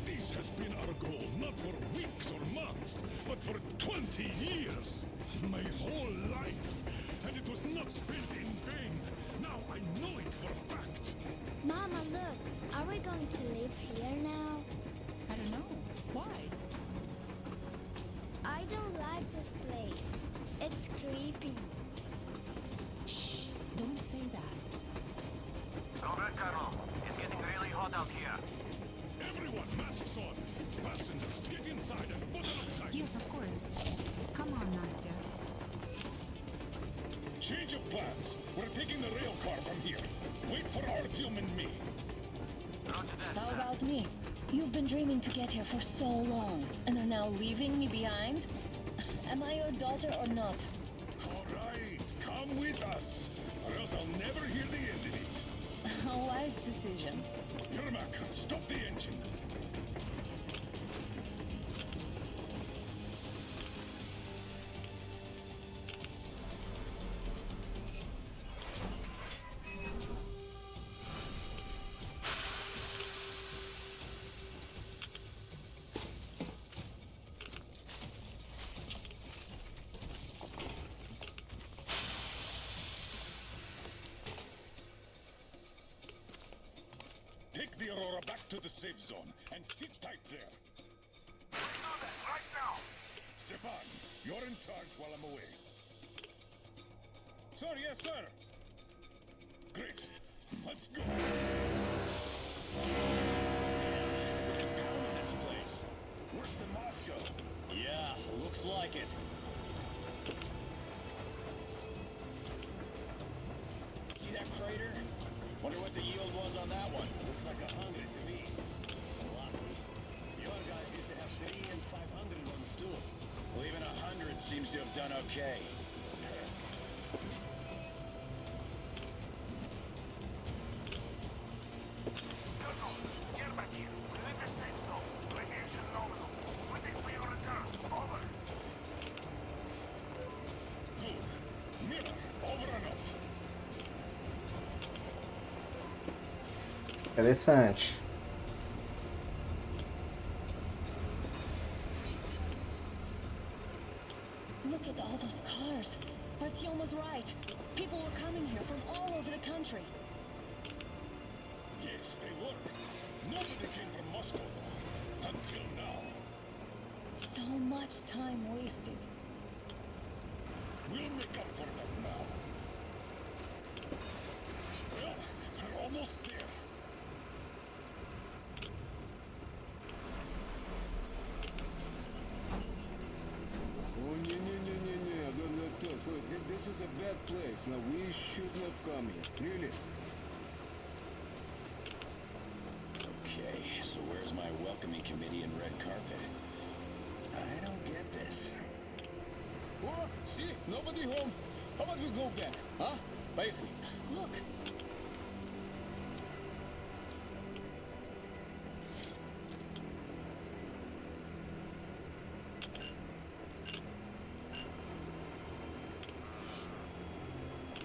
This has been our goal, not for weeks or months, but for 20 years. My whole life. And it was not spent in vain. Now I know it for a fact. Mama, look. Are we going to live here now? I don't know. Why? I don't like this place. It's creepy. Shh. Don't say that. Comrade Colonel, it's getting really hot out here. Everyone, masks on. Passengers, get inside and put on tight. Yes, of course. Come on, Nastya. Change of plans. We're taking the rail car from here. Wait for Artyom and me. How about me? You've been dreaming to get here for so long, and are now leaving me behind? Am I your daughter or not? All right, come with us, or else I'll never hear the end of it. A wise decision. Yermak, stop the engine. Take the Aurora back to the safe zone and sit tight there. Let's do that right now. Stepan, you're in charge while I'm away. Sir, yes, sir. Great. Let's go. Down in this place. Worse than Moscow. Yeah, looks like it. See that crater? Wonder what the yield was on that one. Looks like 100 to me. A lot. Your guys used to have 3 and 500 ones too. Well, even 100 seems to have done okay. Colonel, get back here. We leave the safe zone. Radiation nominal. We think we will return. Over. Good. Miller, over and out. Interessante. Look at all those cars. Artyom was right. People were coming here from all over the country. Yes, they Nobody came from Moscow until now. So much time wasted. We'll make up for that now. Well, we're almost there. Oh, no. This is a bad place. Now, we shouldn't have come here. Really? Okay, so where's my welcoming committee and red carpet? I don't get this. Oh, see? Nobody home. How about we go back? Huh? Поехали. Look.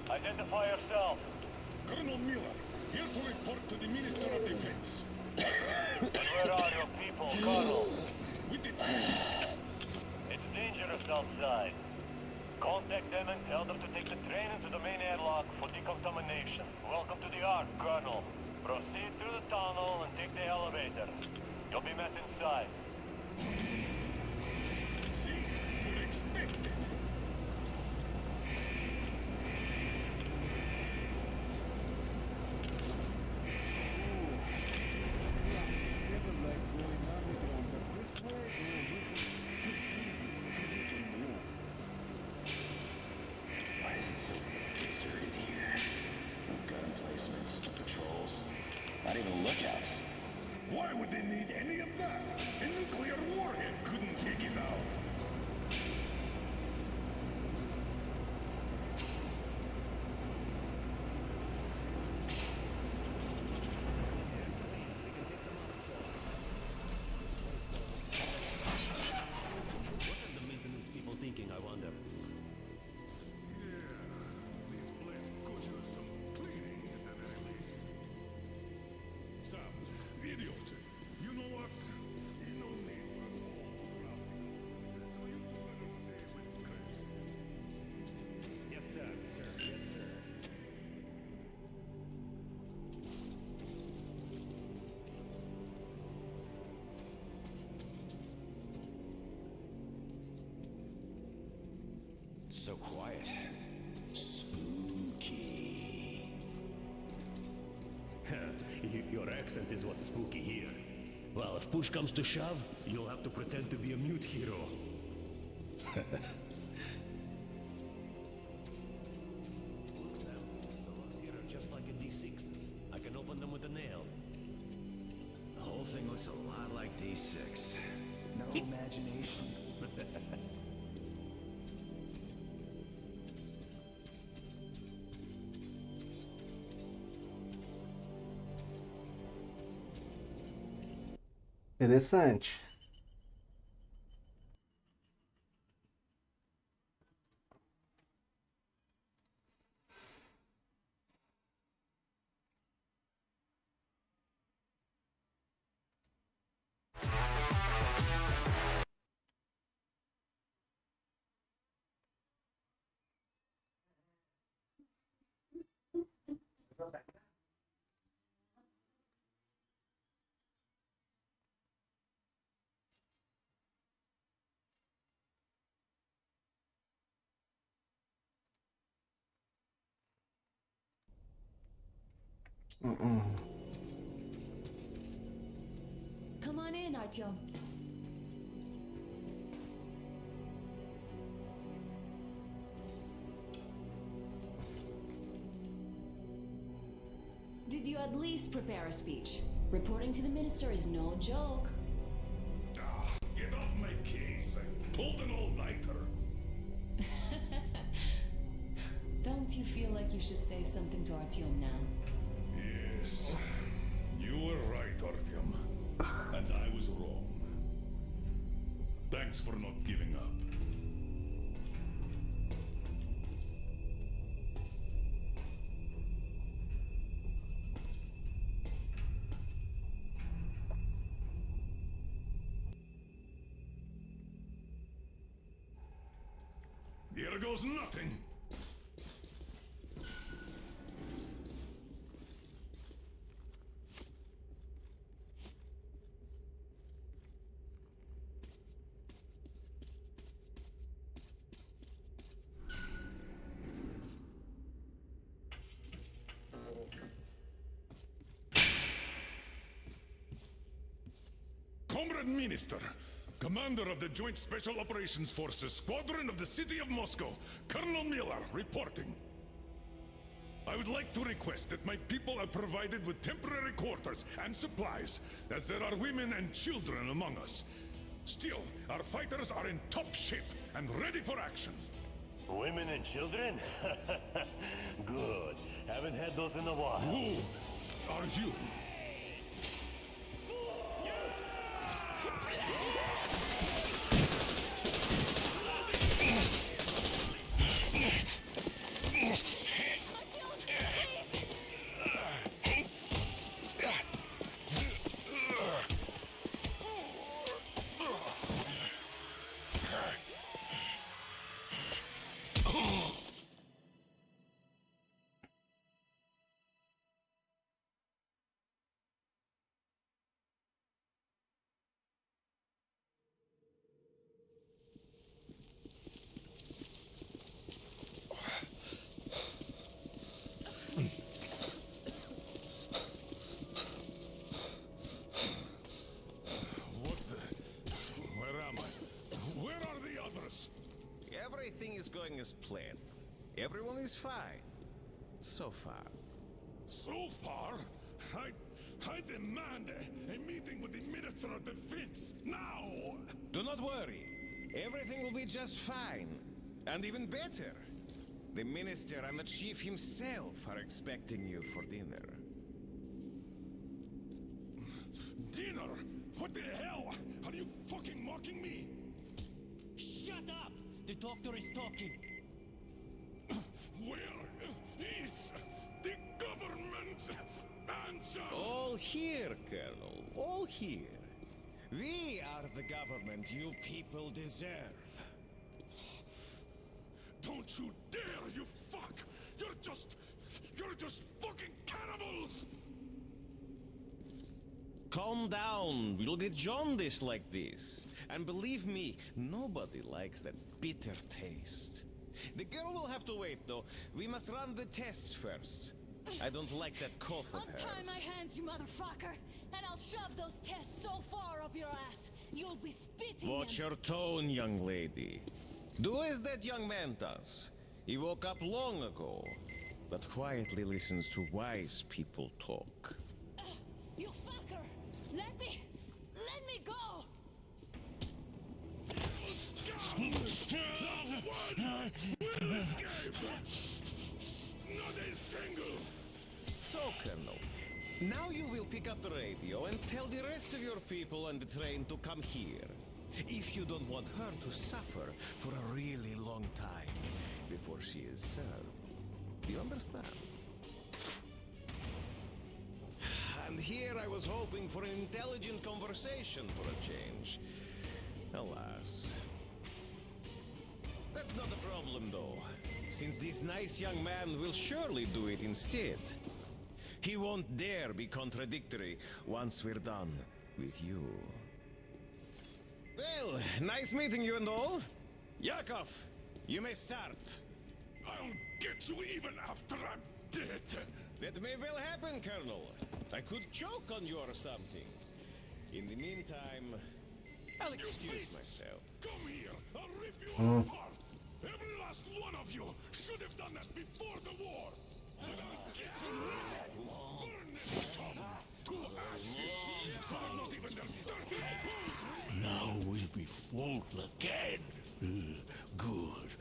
Identify yourself. Colonel Miller, here to report to the Minister of Defense. Where are your people, Colonel? With the train. It's dangerous outside. Contact them and tell them to take the train into the main airlock for decontamination. Welcome to the Ark, Colonel. Proceed through the tunnel and take the elevator. You'll be met inside. See, we're expected. Why is it so deserted here? No gun emplacements, no patrols, not even lookouts. Why would they need any of that? A nuclear warhead couldn't take it out. What are the maintenance people thinking, I wonder? Yeah, this place could use some cleaning at the very least. Sam, idiot, you know what? You no need for us all to travel. So you two better stay with Chris. Yes, sir. Yes, sir. It's so quiet. Spooky. Your accent is what's spooky here. Well, if push comes to shove, you'll have to pretend to be a mute hero. Look, Sam. The locks here are just like a D6. I can open them with a nail. The whole thing looks a lot like D6. No imagination. Interessante. Come on in, Artyom. Did you at least prepare a speech? Reporting to the minister is no joke. Ah, get off my case. I pulled an all-nighter. Don't you feel like you should say something to Artyom now? Yes. You were right, Artyom. And I was wrong. Thanks for not giving up. Here goes nothing. Foreign Minister, Commander of the Joint Special Operations Forces Squadron of the City of Moscow, Colonel Miller, reporting. I would like to request that my people are provided with temporary quarters and supplies, as there are women and children among us. Still, our fighters are in top shape and ready for action. Women and children? Good. Haven't had those in a while. Who are you? Everything is going as planned. Everyone is fine. So far. So far? I demand a meeting with the Minister of Defense, now! Do not worry. Everything will be just fine. And even better. The Minister and the Chief himself are expecting you for dinner. Dinner? What the hell? Are you fucking mocking me? Shut up! The doctor is talking. Where is the government answer? All here, Colonel. All here. We are the government you people deserve. Don't you dare, you fuck! You're just fucking cannibals! Calm down. We'll get jaundice like this. And believe me, nobody likes that bitter taste. The girl will have to wait, though. We must run the tests first. I don't like that cough of hers. Untie my hands, you motherfucker, and I'll shove those tests so far up your ass, you'll be spitting Watch them. your tone, young lady. Do as that young man does. He woke up long ago, but quietly listens to wise people talk. You fucker! Let me go! Not a single! So, Colonel, now you will pick up the radio and tell the rest of your people on the train to come here. If you don't want her to suffer for a really long time before she is served. Do you understand? And here I was hoping for an intelligent conversation for a change. Alas. That's not a problem, though, since this nice young man will surely do it instead. He won't dare be contradictory once we're done with you. Well, nice meeting you and all. Yakov, you may start. I'll get you even after I'm dead. That may well happen, Colonel. I could choke on you or something. In the meantime, I'll excuse myself. Come here, I'll rip you apart. Every last one of you should have done that before the war. And I'll get you ready. Burn this town to ashes. So not even the dirty bones. Now we'll be full again. Good.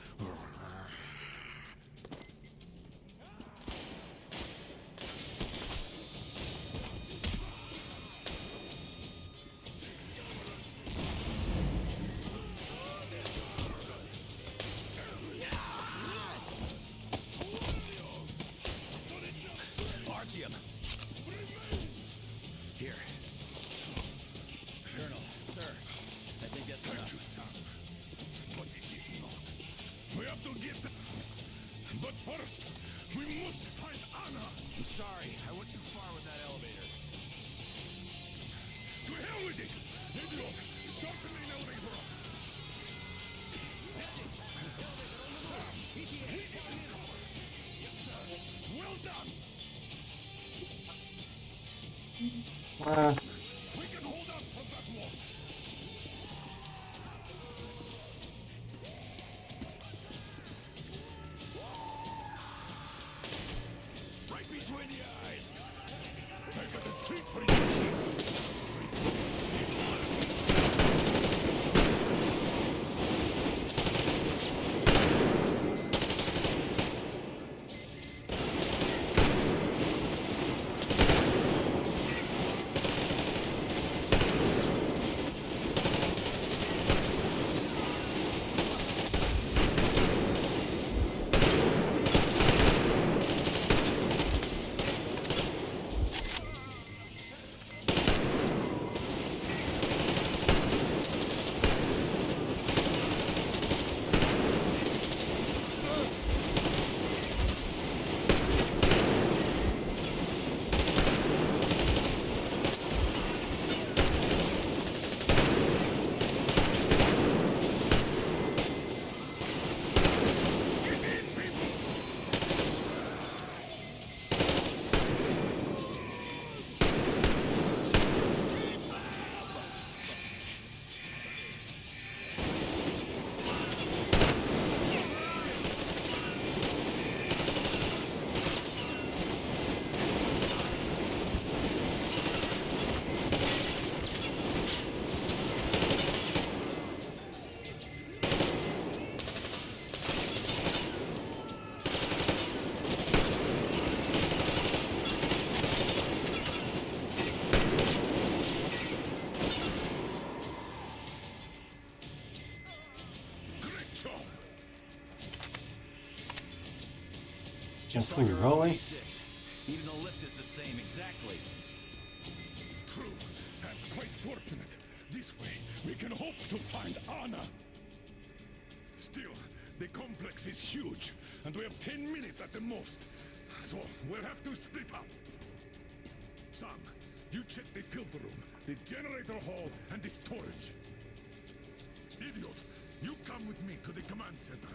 Artyom. Here. Colonel, sir, I think that's enough. But it is not. We have to Just like our Confusão, old hein? T6. Even the lift is the same exactly. True, and quite fortunate. This way, we can hope to find Anna. Still, the complex is huge, and we have 10 minutes at the most. So, we'll have to split up. Sam, you check the filter room, the generator hall, and the storage. Idiot, you come with me to the command center.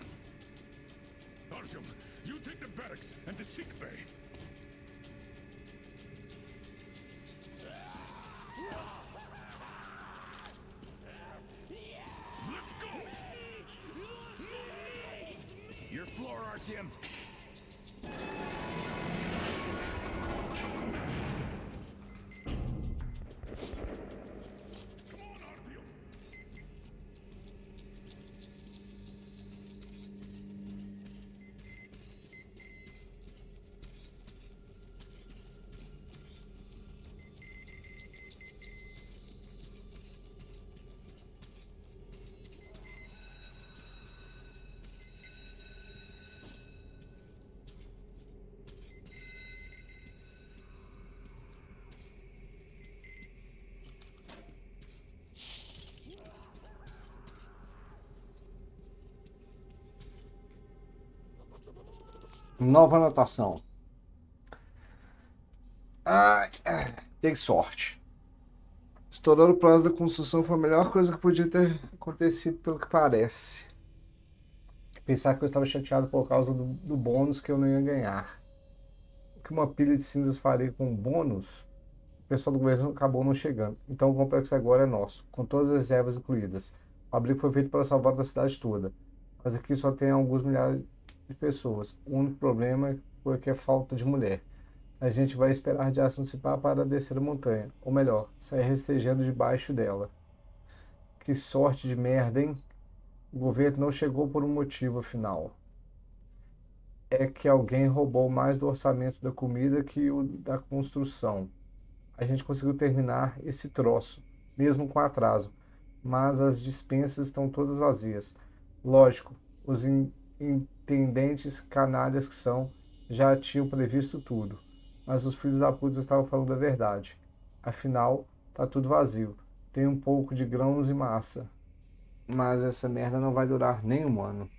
Artyom, you take the barracks and the sick bay. Let's go! Your floor, Artyom. Nova anotação. Tem sorte. Estourar o prazo da construção foi a melhor coisa que podia ter acontecido, pelo que parece. Pensar que eu estava chateado por causa do bônus que eu não ia ganhar. O que uma pilha de cinzas faria com bônus? O pessoal do governo acabou não chegando. Então o complexo agora é nosso, com todas as reservas incluídas. O abrigo foi feito para salvar a cidade toda. Mas aqui só tem alguns milhares de pessoas. O único problema é que é falta de mulher. A gente vai esperar de antecipar para descer a montanha. Ou melhor, sair rastejando debaixo dela. Que sorte de merda, hein? O governo não chegou por um motivo, afinal. É que alguém roubou mais do orçamento da comida que o da construção. A gente conseguiu terminar esse troço, mesmo com atraso. Mas as despensas estão todas vazias. Lógico, os intendentes canalhas que são já tinham previsto tudo. Mas os filhos da puta estavam falando a verdade. Afinal, tá tudo vazio. Tem um pouco de grãos e massa. Mas essa merda não vai durar nem um ano.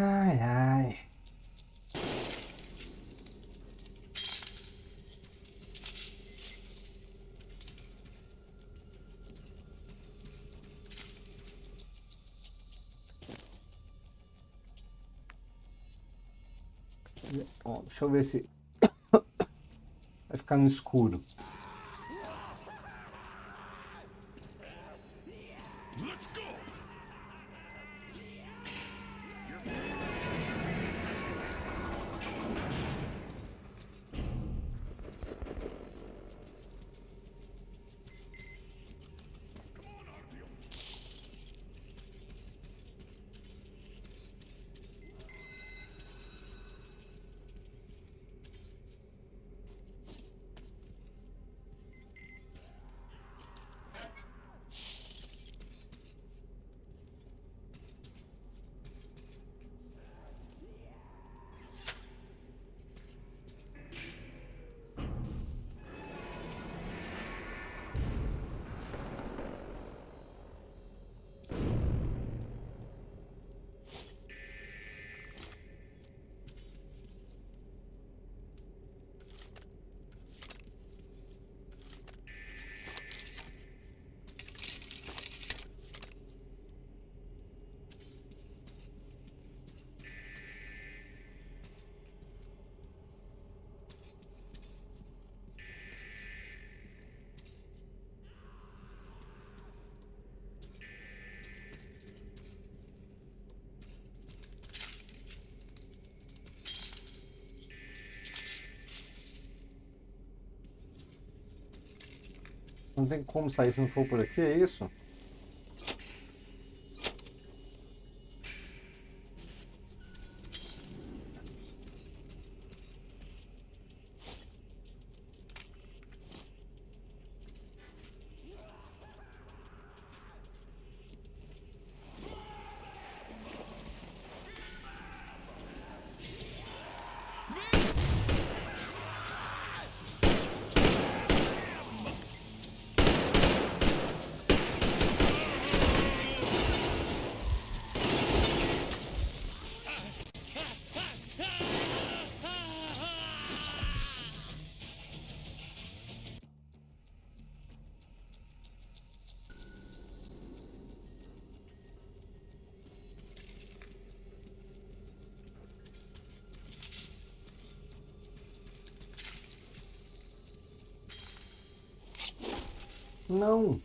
Ai, ai. Ó, deixa eu ver se vai ficar no escuro. Let's go! Não tem como sair se não for por aqui, é isso? Não.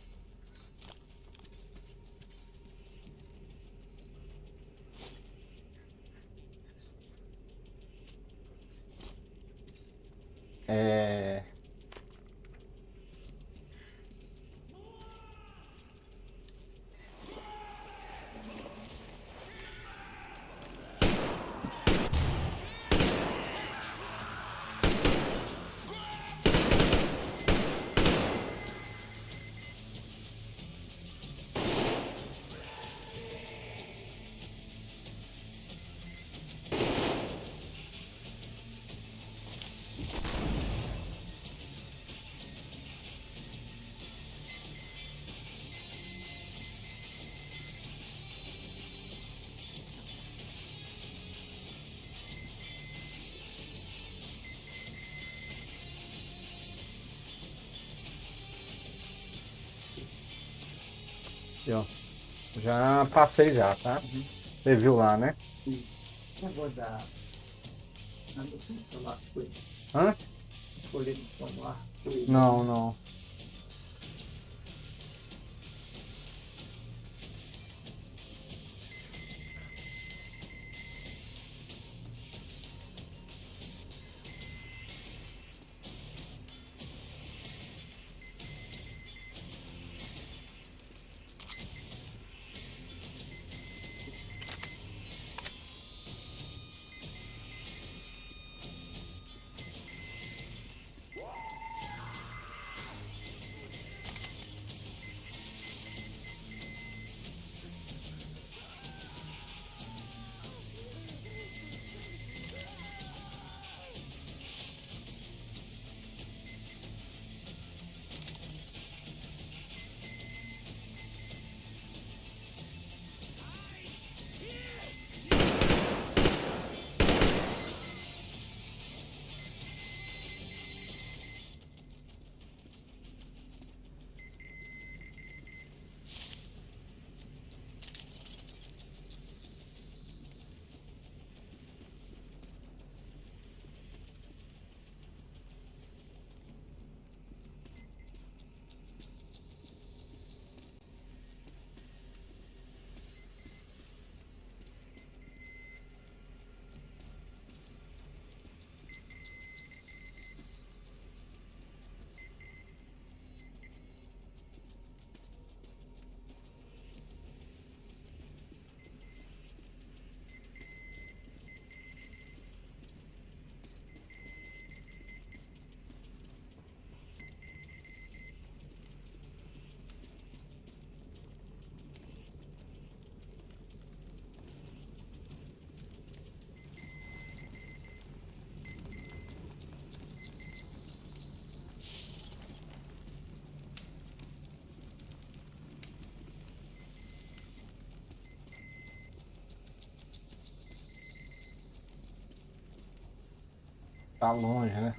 É... Eu já passei já, tá? Você viu lá, né? Eu vou dar. Nada do celular com ele. Hã? Escolher do celular com ele. Não, não. Tá longe, né?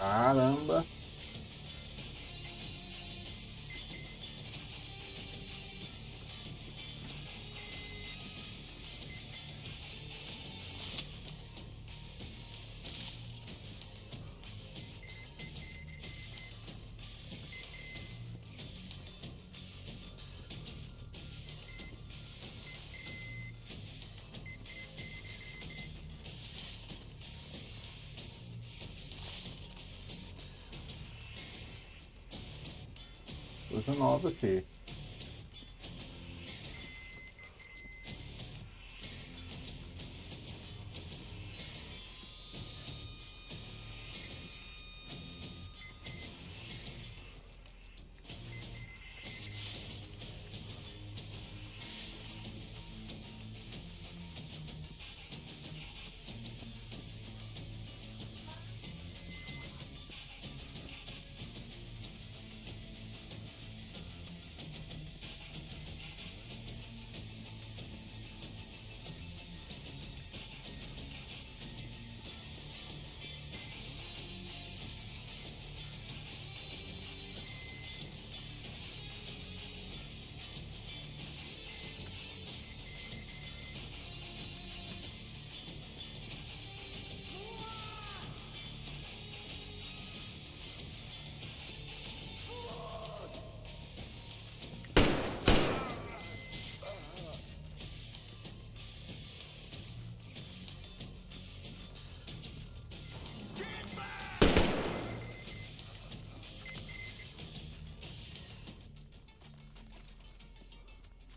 Caramba. Coisa nova aqui.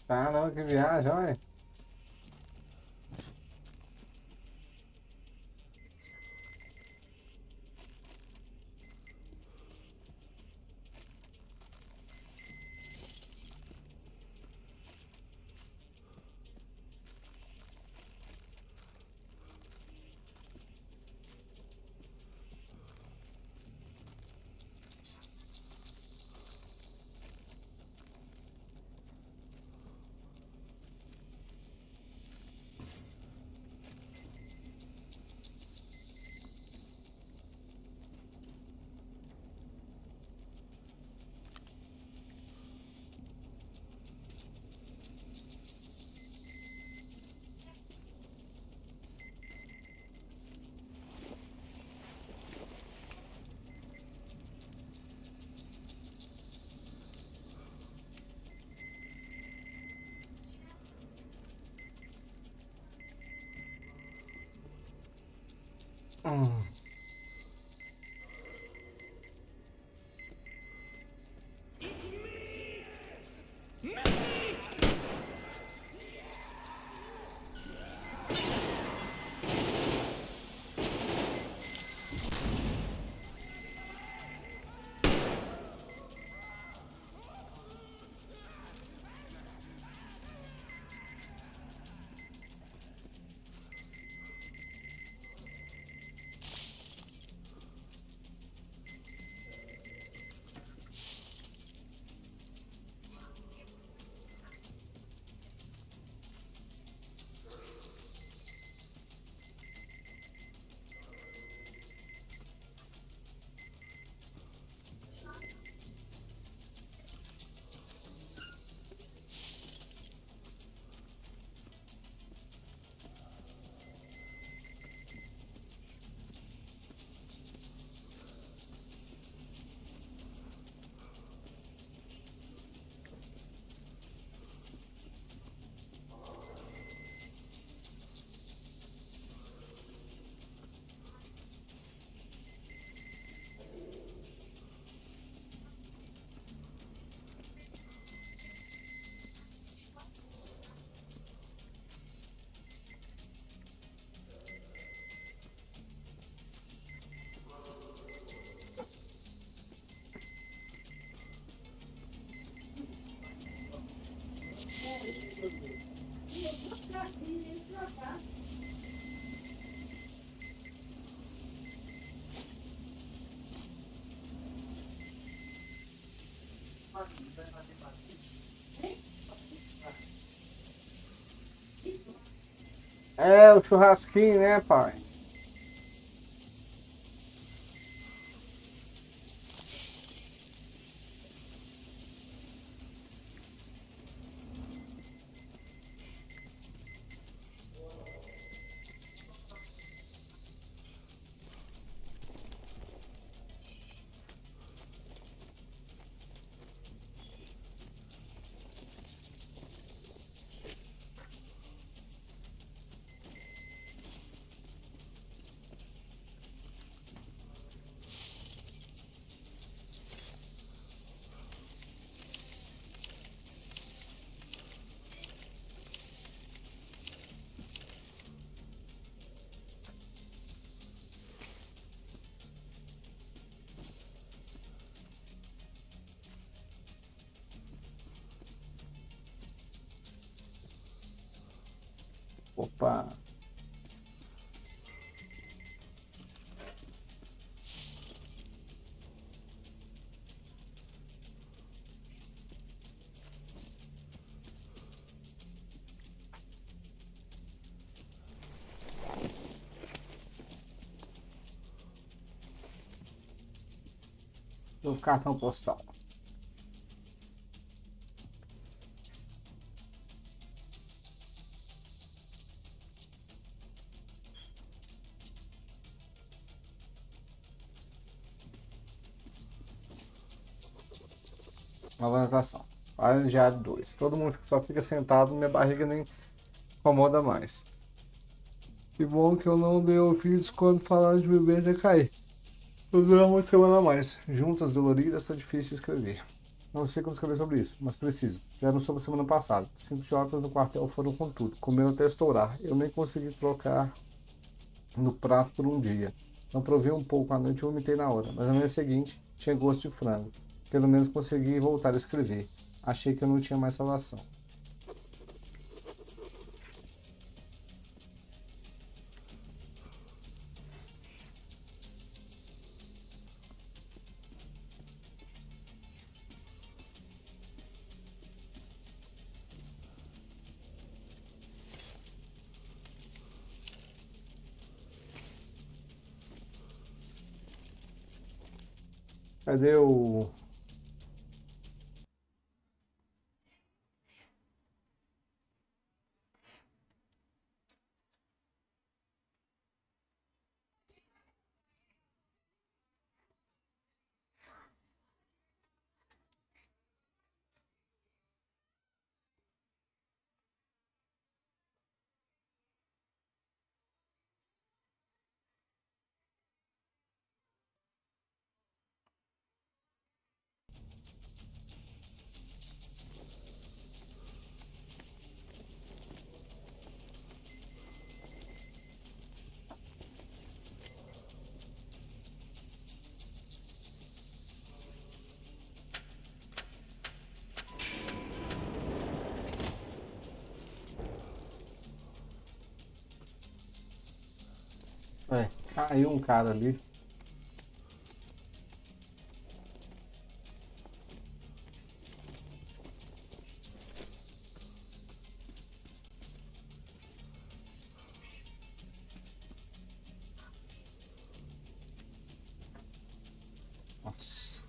Caramba, que viagem, olha. É, o churrasquinho, né, pai? Opa. Do cartão postal. Nova anotação. Página diário 2. Todo mundo só fica sentado, minha barriga nem incomoda mais. Que bom que eu não dei ouvidos quando falaram de beber já caí. Vou durar uma semana a mais. Juntas doloridas, tá difícil de escrever. Não sei como escrever sobre isso, mas preciso. Já não soube semana passada. 5 idiotas no quartel foram com tudo, comendo até estourar. Eu nem consegui trocar no prato por um dia. Não provei um pouco à noite e vomitei na hora, mas na manhã seguinte tinha gosto de frango. Pelo menos consegui voltar a escrever. Achei que eu não tinha mais salvação. Cadê o... Caiu um cara ali. Nossa.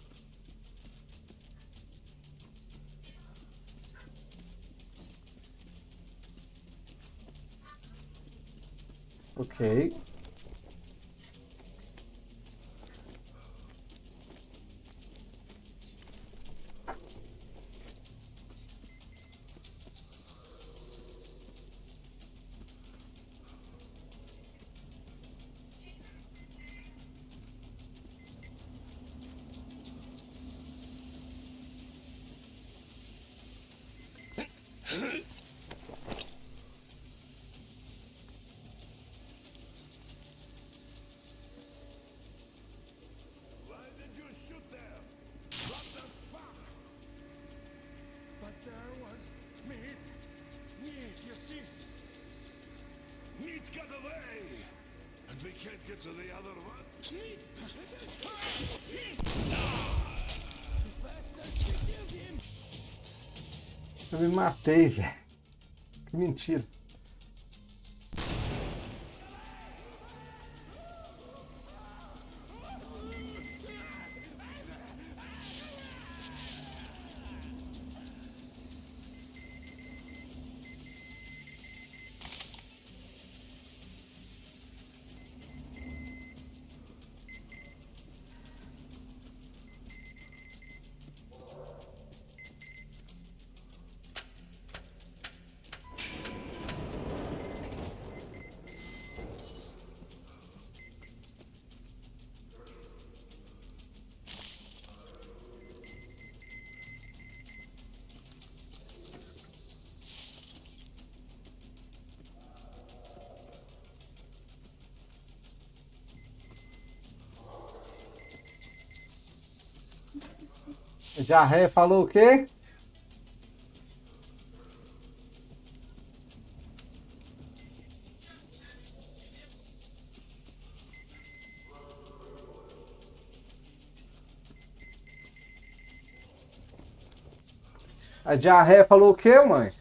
Ok. Why did you shoot there? What the fuck? But there was meat. Meat, you see? Meat got away! And we can't get to the other one? Meat! Eu me matei, velho. Que mentira. Jarré falou o quê? A diarreia falou o quê, mãe?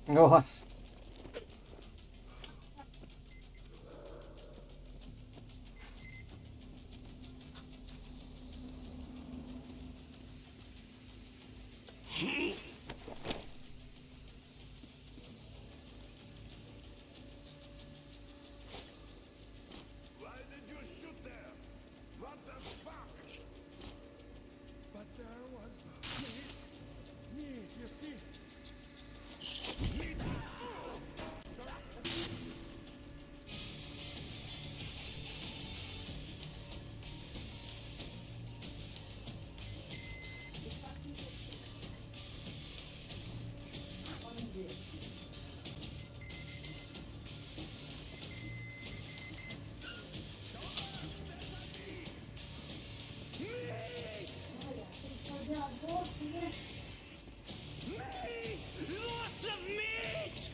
Nossa. Why did you shoot there? What the fuck? But there was meat, you see. Meat. Meat! Lots of meat!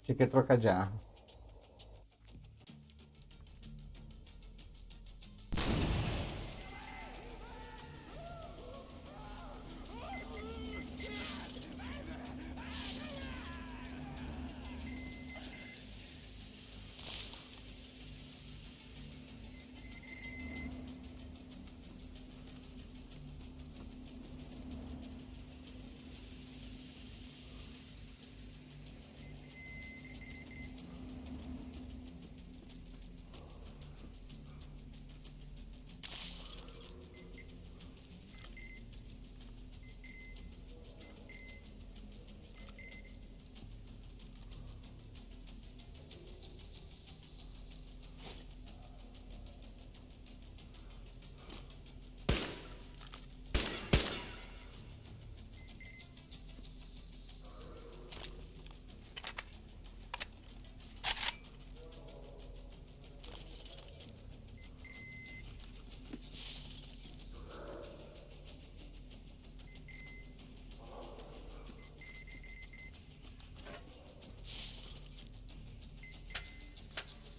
Tinha que trocar de arma.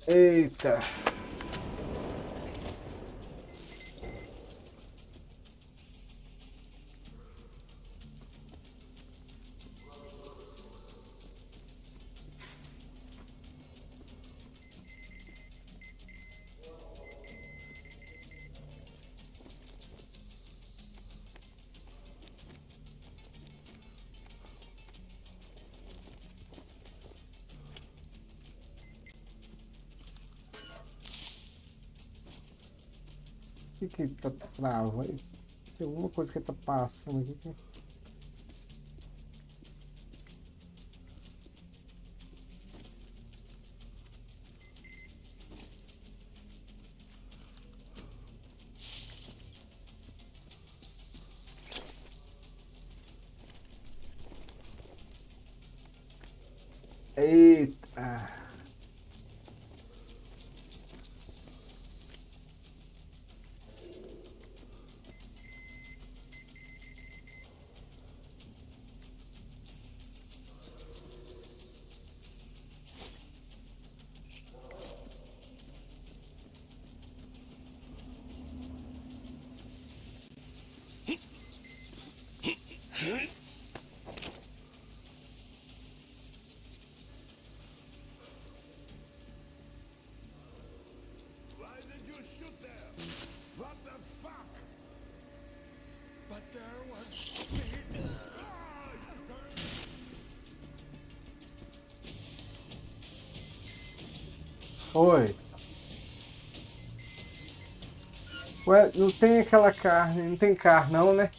Eita. O que tá travando? Tem alguma coisa que tá passando aqui. Eita. Oi. Ué, não tem aquela carne, não tem carne não, né?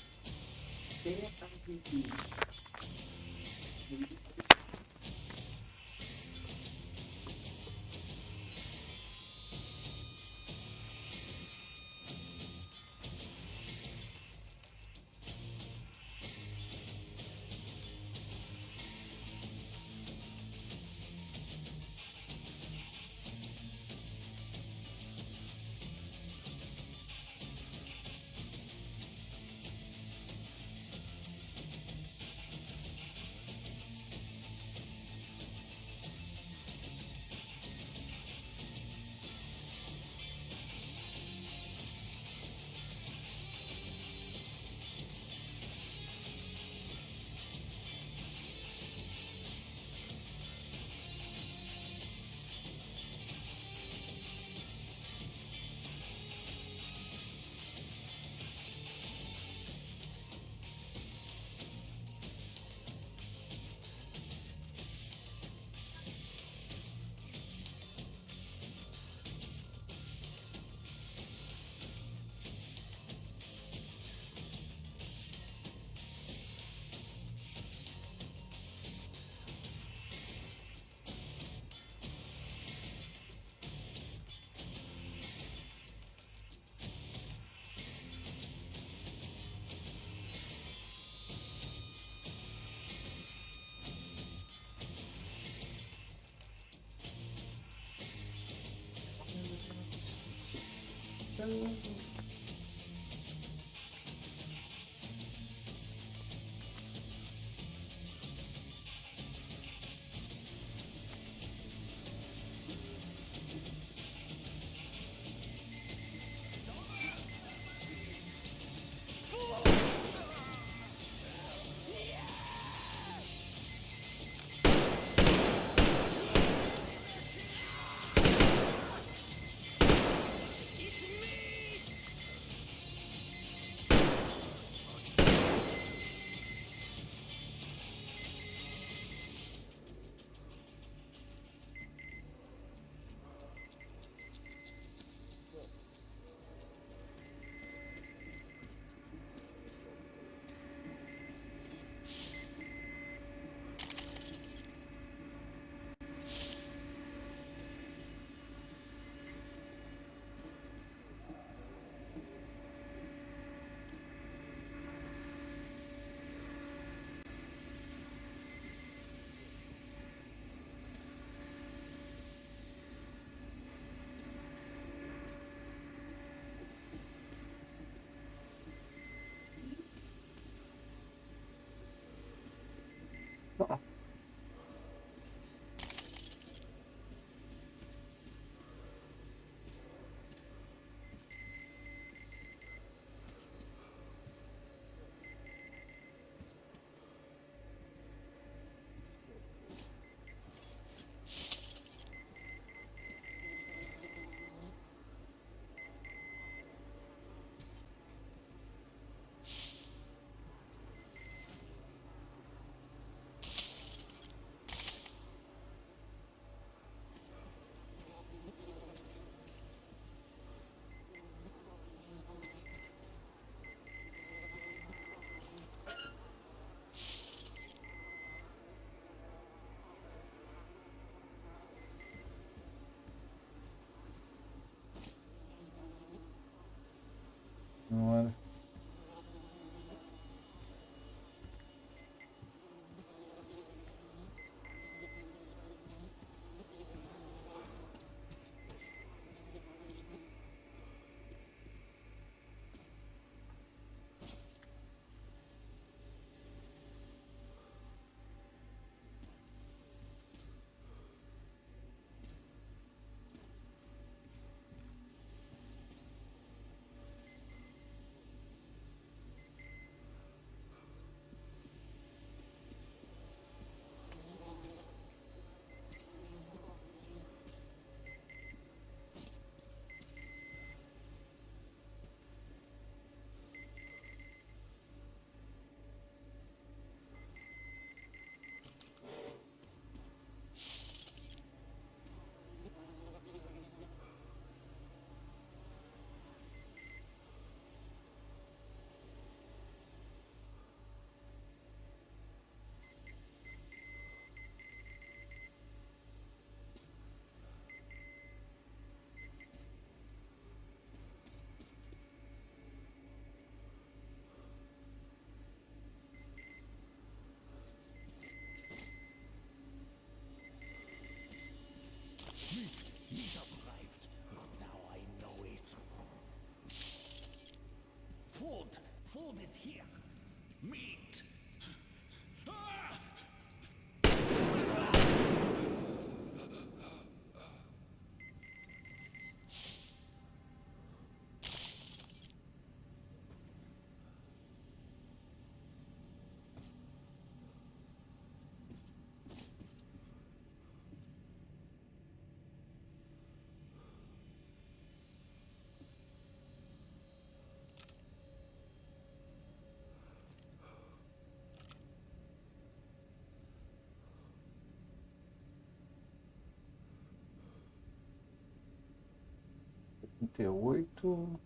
T08.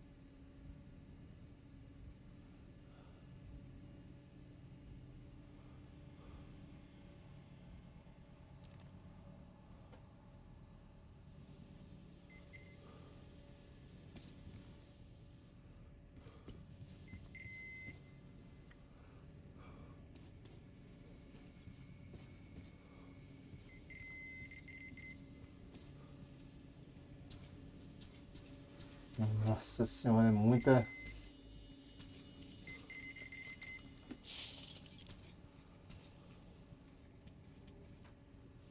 Nossa senhora, é muita.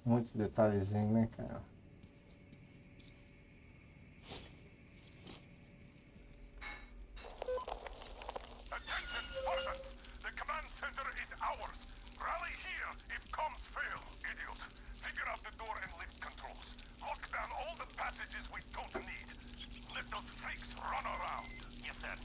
Muito detalhezinho, né, cara? Attention, Spartans! The command center is ours. Rally here if comms fail, idiot. Figure out the door and lift controls. Lock down all the passages we don't need. Let those freaks run around. Yes, sir.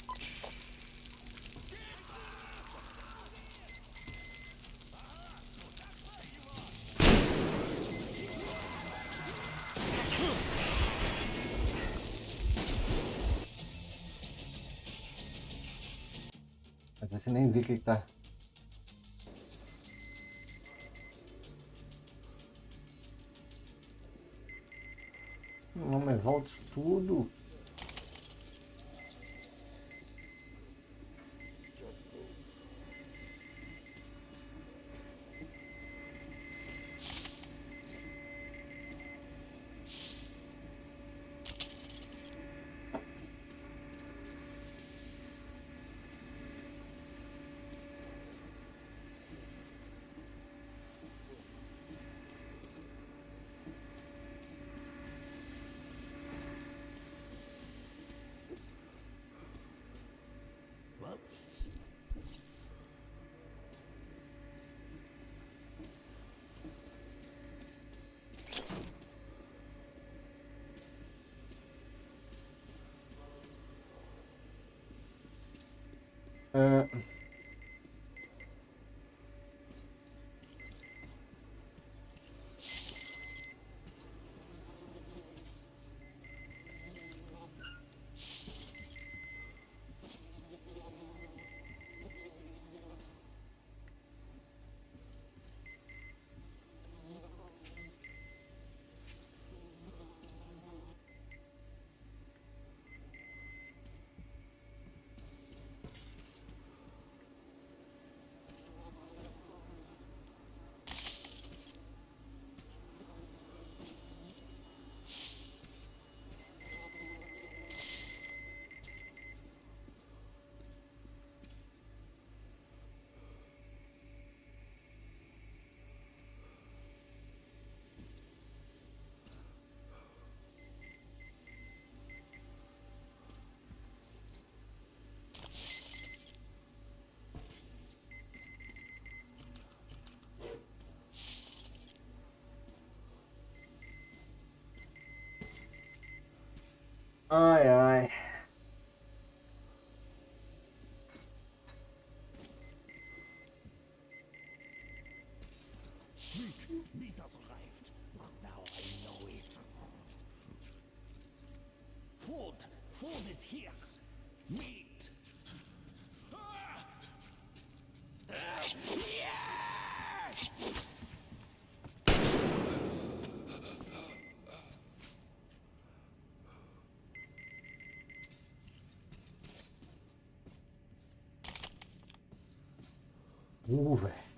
Mas você nem vi o que tá. Não me volta isso tudo. É... Ai, ai. Meat has arrived. Now I know it. Food! Food is here! Meat! Ah! Yes! Velho.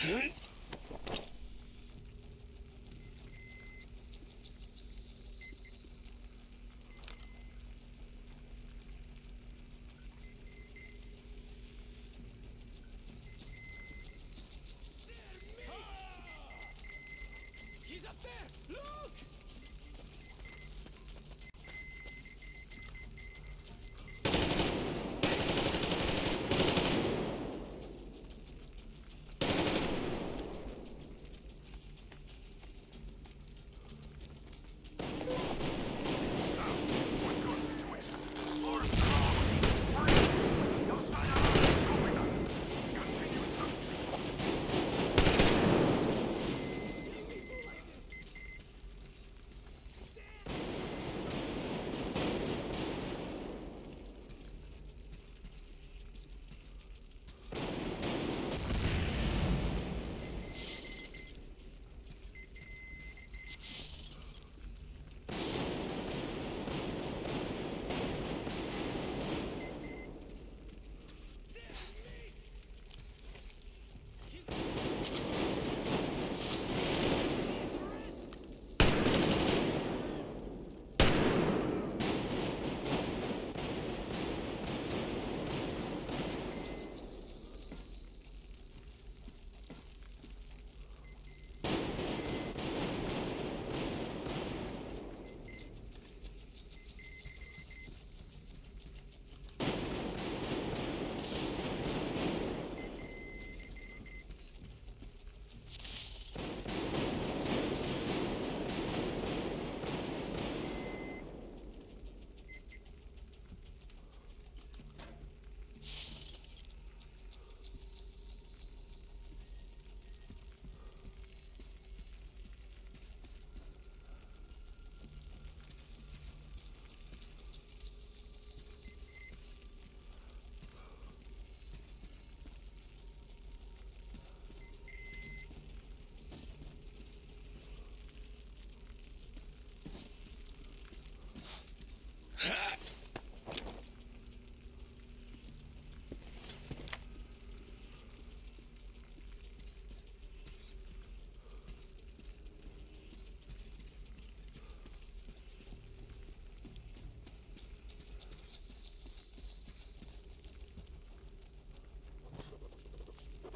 He's up there! Look!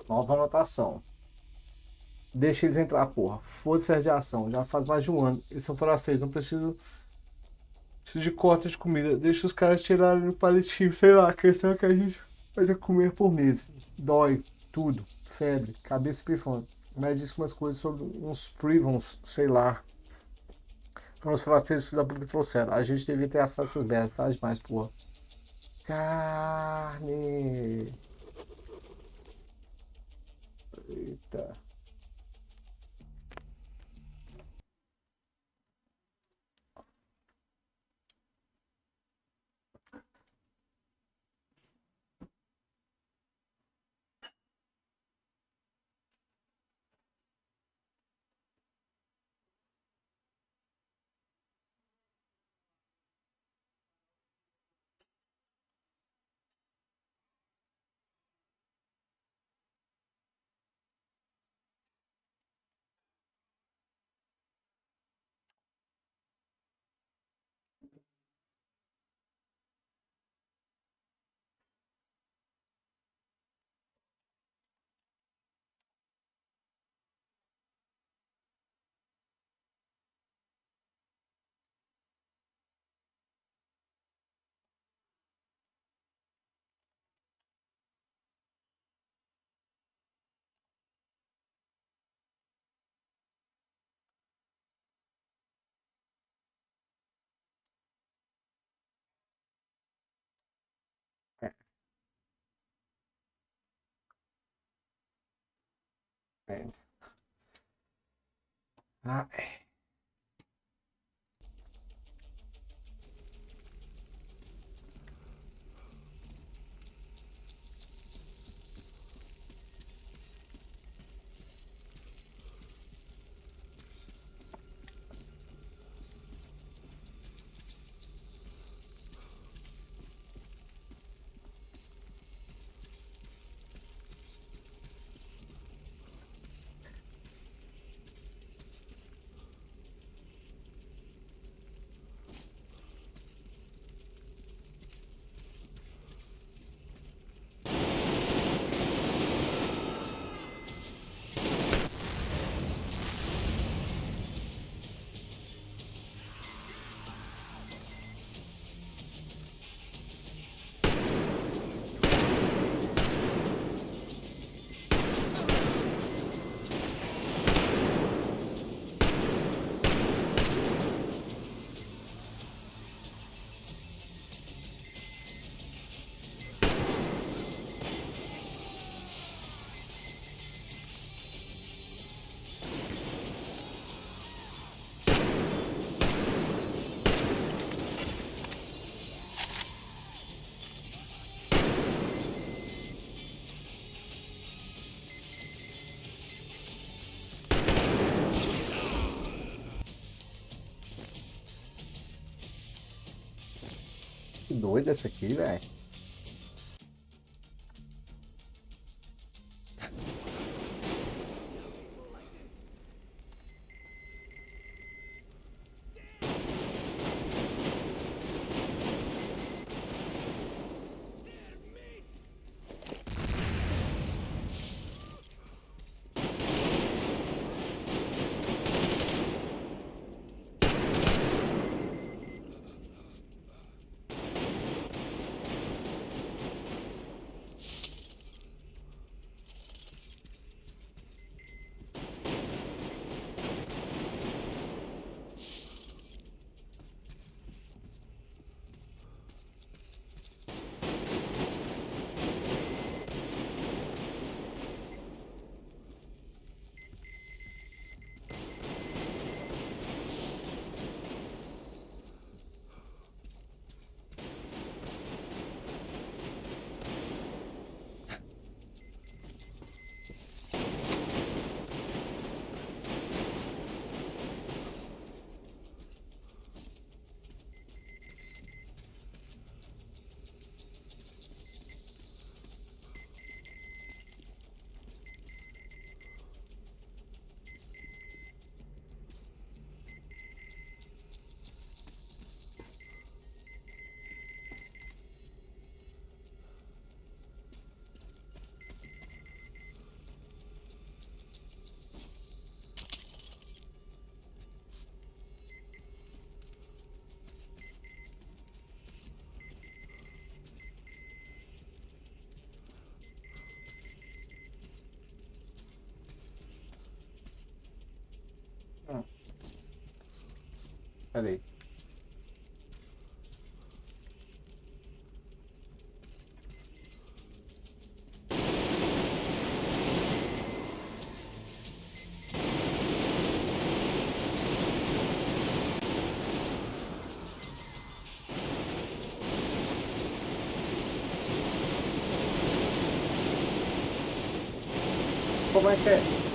Nova anotação. Deixa eles entrar, porra. Foda-se a radiação. Já faz mais de um ano. Eles são forasteiros. Não preciso de cota de comida. Deixa os caras tirarem no palitinho. Sei lá. A questão é que a gente vai comer por meses. Dói. Tudo. Febre. Cabeça pifando. Mas disse umas coisas sobre uns privons. Sei lá. Foram os forasteiros filhos da puta que trouxeram. A gente devia ter assado essas merdas. Tá demais, porra. Carne. Eita. É. Ah, doida essa aqui, velho. Peraí. Como é que é?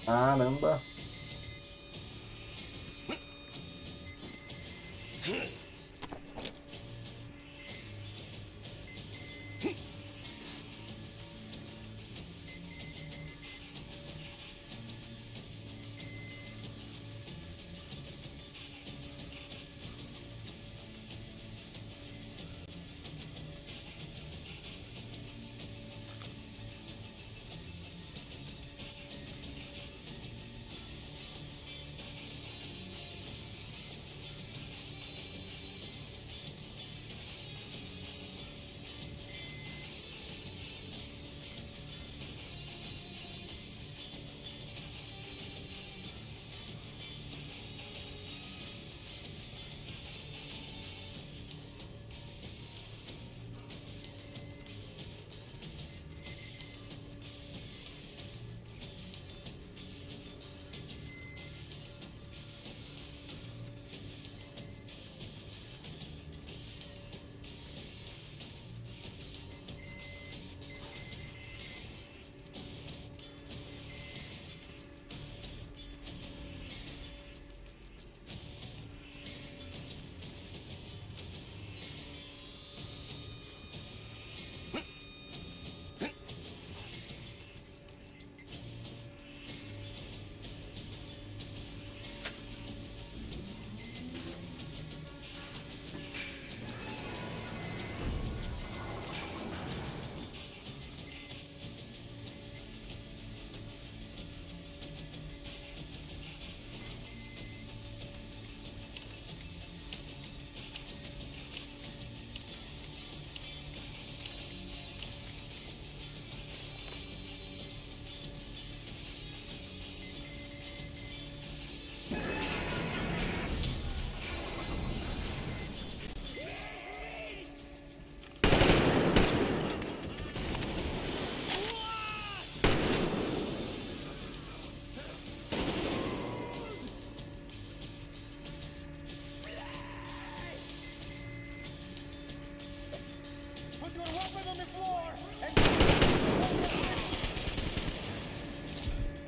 Caramba.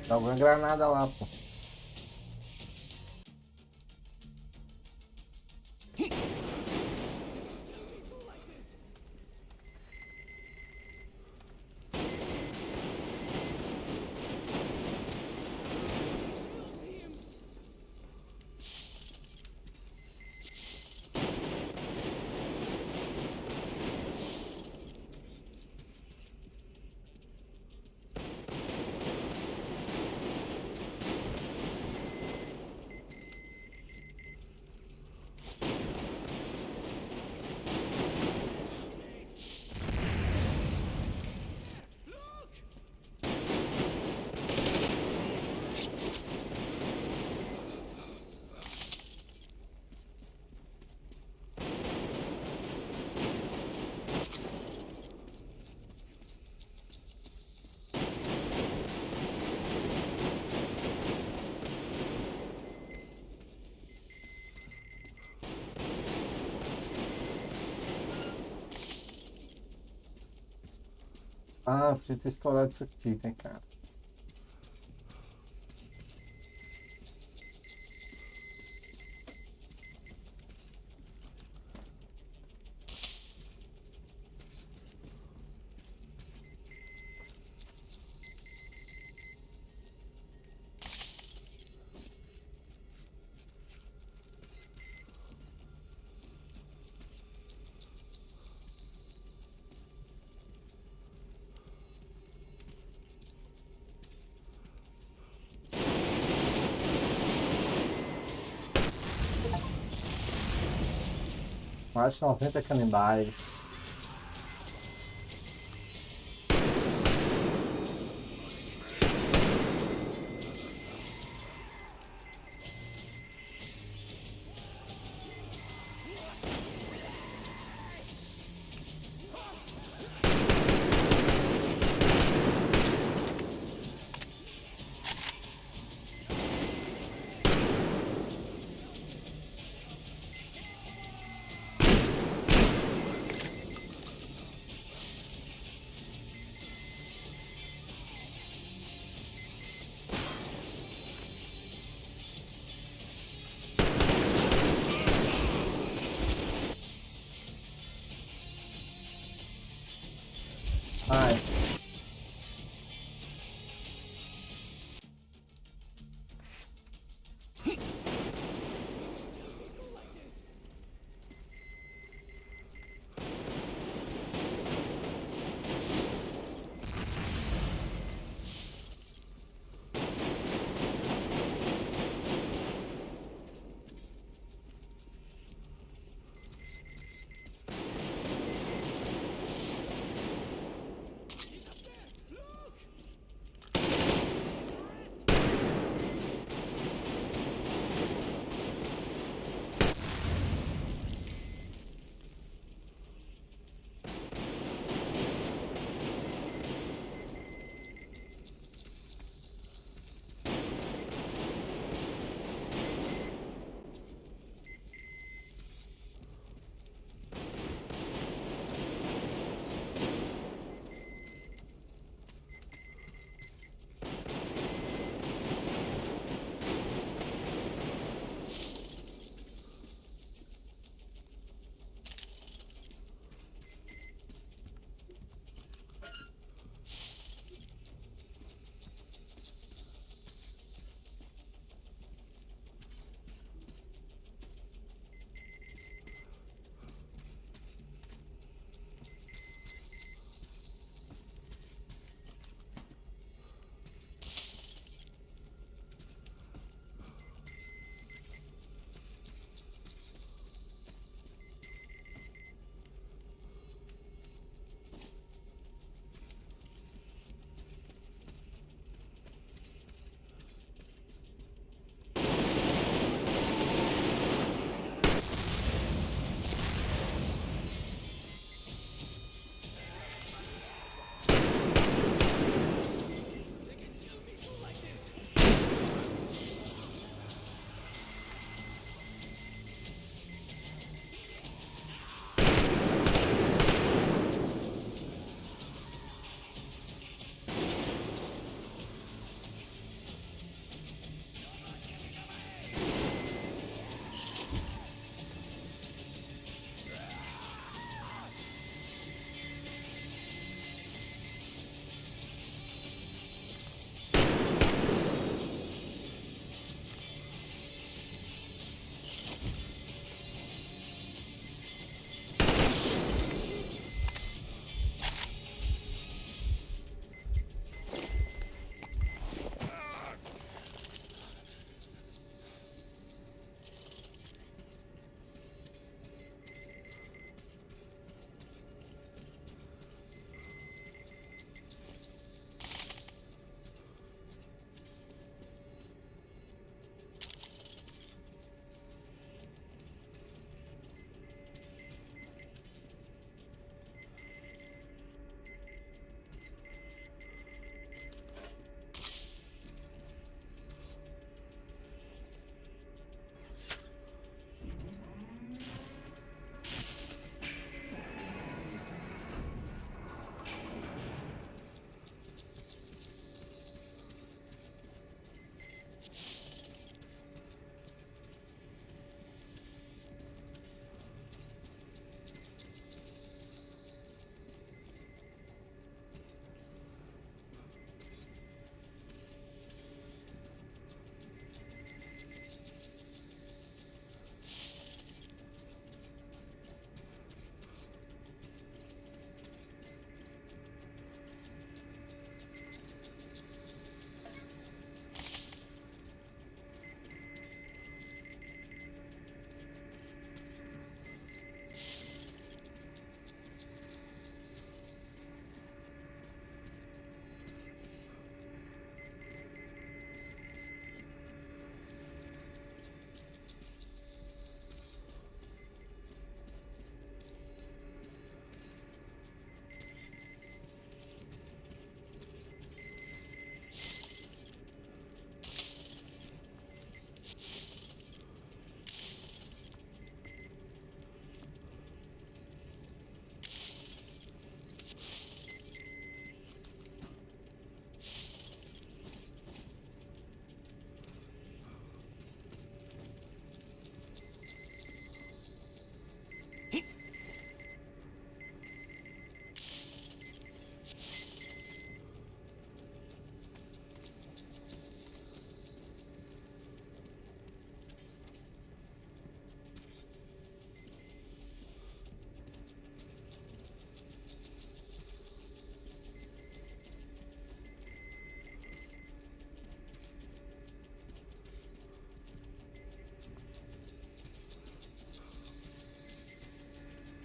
Joga uma granada lá, pô. Ah, podia ter estourado isso aqui, né, cara? Mais de 90 canibais.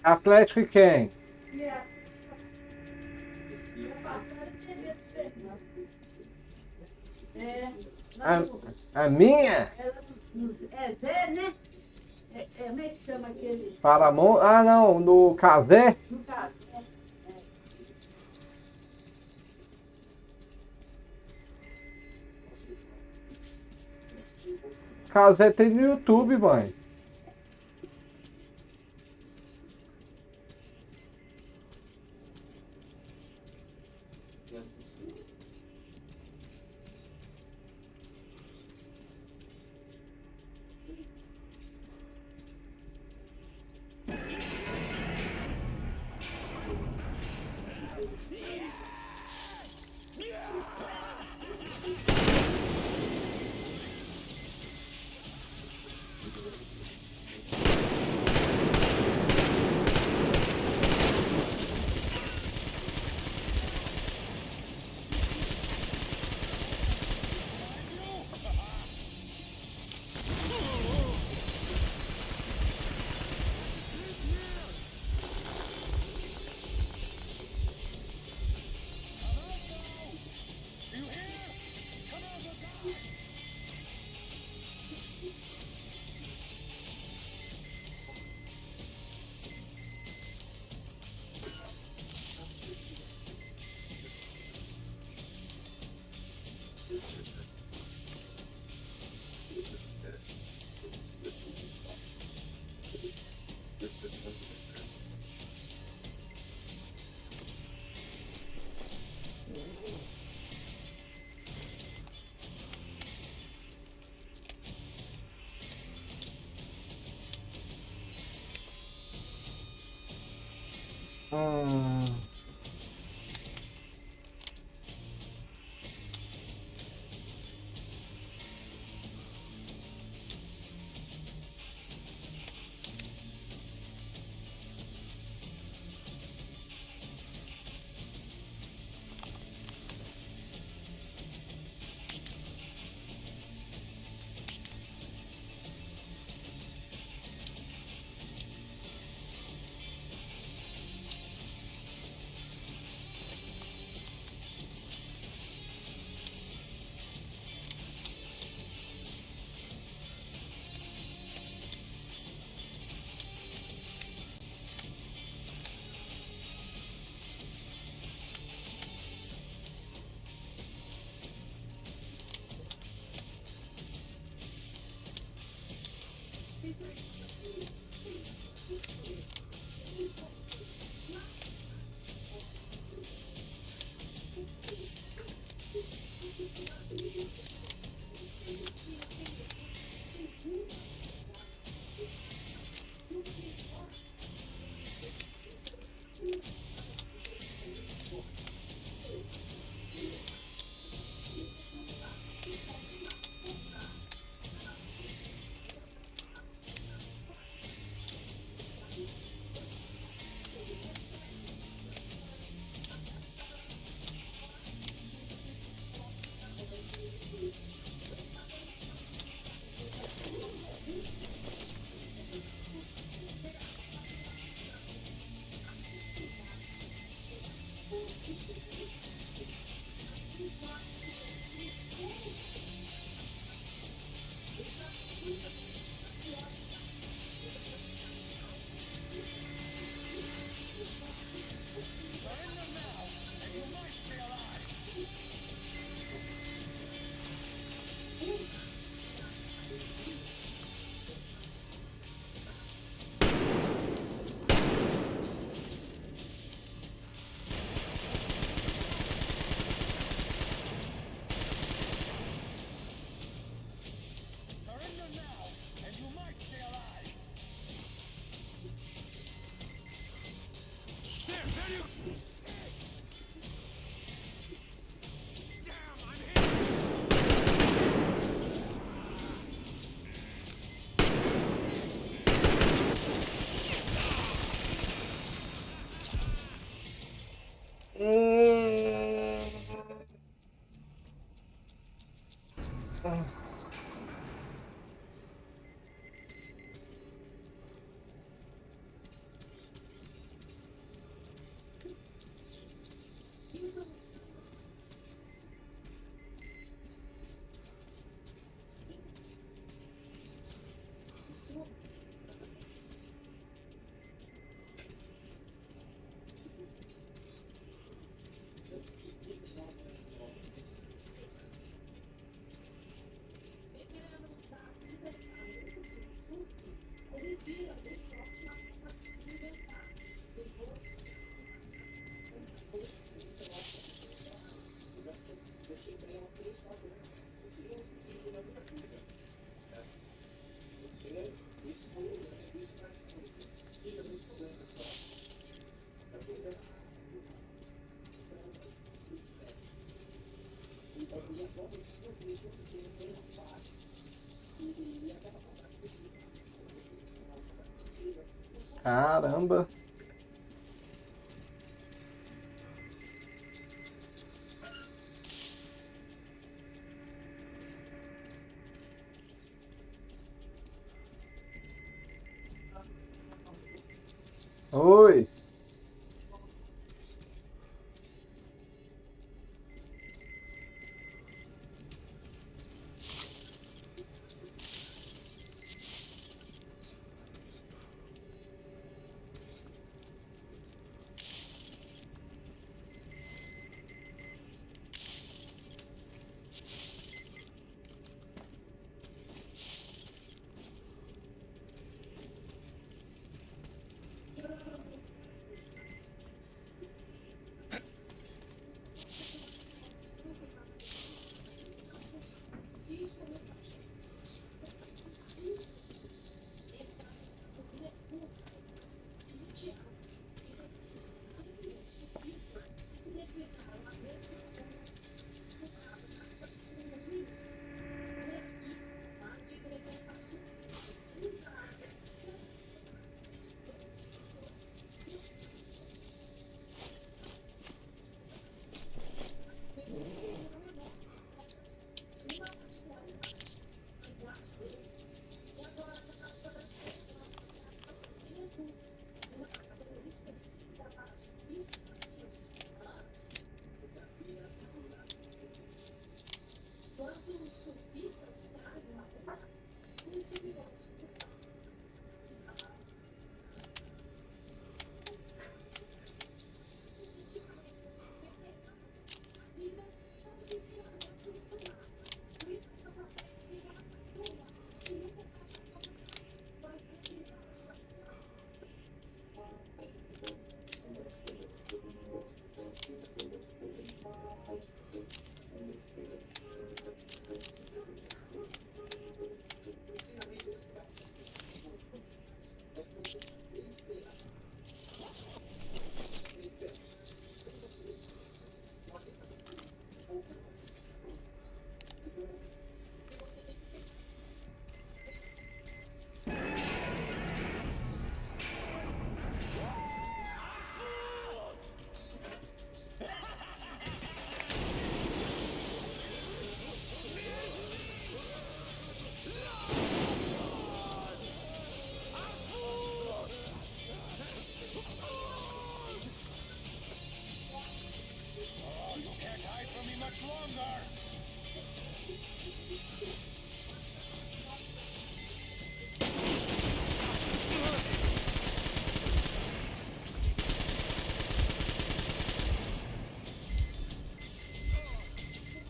Atlético e quem? Yeah. A minha? É Zé, né? Como é que chama aquele? Paramount? Ah, não, no Casé? No caso, Casé tem no YouTube, mãe. Hum. Caramba! Oi!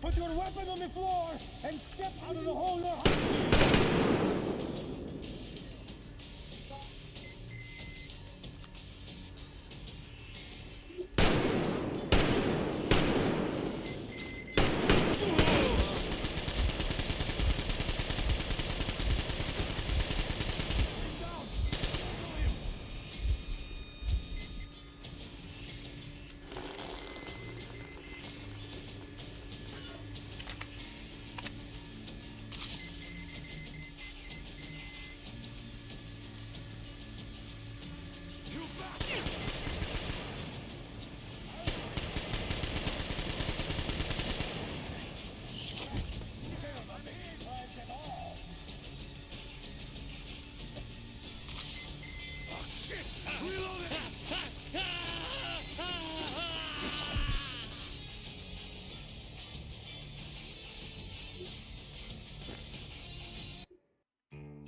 Put your weapon on the floor and step out of the hole you're hiding.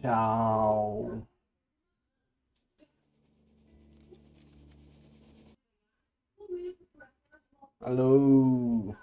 Tchau. Alô.